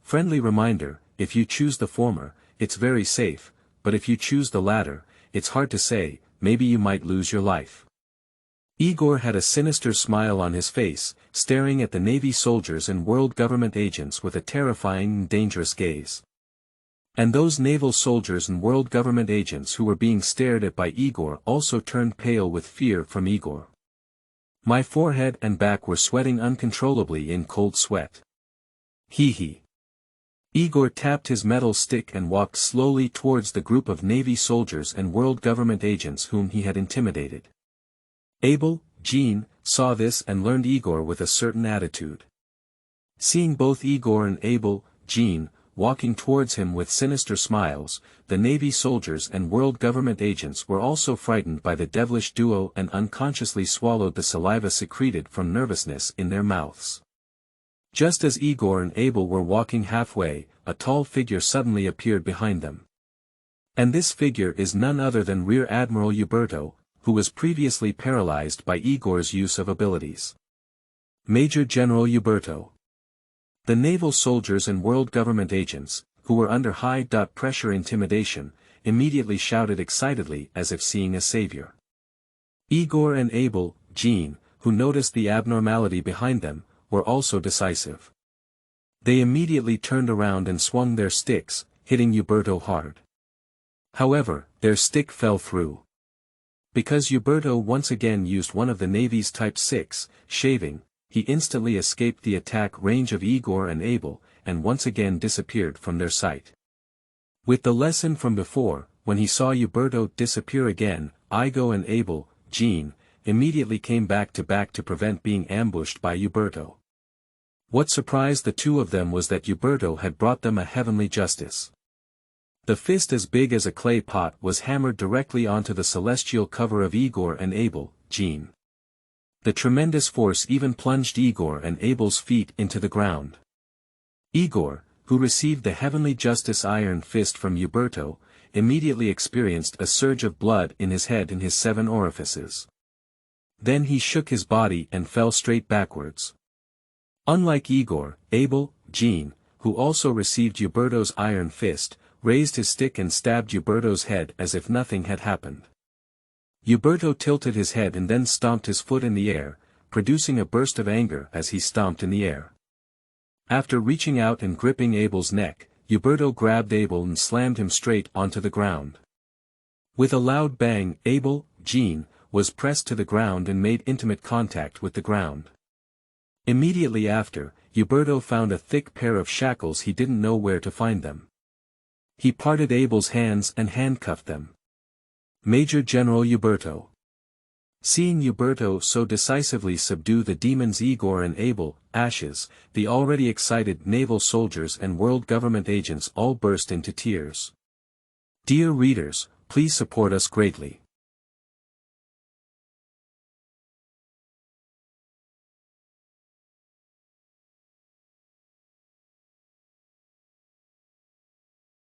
Friendly reminder, if you choose the former, it's very safe, but if you choose the latter, it's hard to say, maybe you might lose your life. Igor had a sinister smile on his face, staring at the Navy soldiers and world government agents with a terrifying and dangerous gaze. And those naval soldiers and world government agents who were being stared at by Igor also turned pale with fear from Igor. My forehead and back were sweating uncontrollably in cold sweat. Hee. Igor tapped his metal stick and walked slowly towards the group of Navy soldiers and world government agents whom he had intimidated. Abel, Jean, saw this and learned Igor with a certain attitude. Seeing both Igor and Abel, Jean, walking towards him with sinister smiles, the Navy soldiers and world government agents were also frightened by the devilish duo and unconsciously swallowed the saliva secreted from nervousness in their mouths. Just as Igor and Abel were walking halfway, a tall figure suddenly appeared behind them. And this figure is none other than Rear Admiral Uberto, who was previously paralyzed by Igor's use of abilities. Major General Uberto. The naval soldiers and world government agents, who were under high-pressure intimidation, immediately shouted excitedly as if seeing a savior. Igor and Abel, Jean, who noticed the abnormality behind them, were also decisive. They immediately turned around and swung their sticks, hitting Uberto hard. However, their stick fell through. Because Uberto once again used one of the Navy's Type 6, shaving, he instantly escaped the attack range of Igor and Abel, and once again disappeared from their sight. With the lesson from before, when he saw Uberto disappear again, Igor and Abel, Jean, immediately came back to prevent being ambushed by Uberto. What surprised the two of them was that Uberto had brought them a heavenly justice. The fist as big as a clay pot was hammered directly onto the celestial cover of Igor and Abel, Jean. The tremendous force even plunged Igor and Abel's feet into the ground. Igor, who received the heavenly justice iron fist from Uberto, immediately experienced a surge of blood in his head in his 7 orifices. Then he shook his body and fell straight backwards. Unlike Igor, Abel, Jean, who also received Uberto's iron fist, raised his stick and stabbed Uberto's head as if nothing had happened. Uberto tilted his head and then stomped his foot in the air, producing a burst of anger as he stomped in the air. After reaching out and gripping Abel's neck, Uberto grabbed Abel and slammed him straight onto the ground. With a loud bang, Abel, Jean, was pressed to the ground and made intimate contact with the ground. Immediately after, Uberto found a thick pair of shackles. He didn't know where to find them. He parted Abel's hands and handcuffed them. Major General Uberto. Seeing Uberto so decisively subdue the demons Igor and Abel, Ashes, the already excited naval soldiers and world government agents all burst into tears. Dear readers, please support us greatly.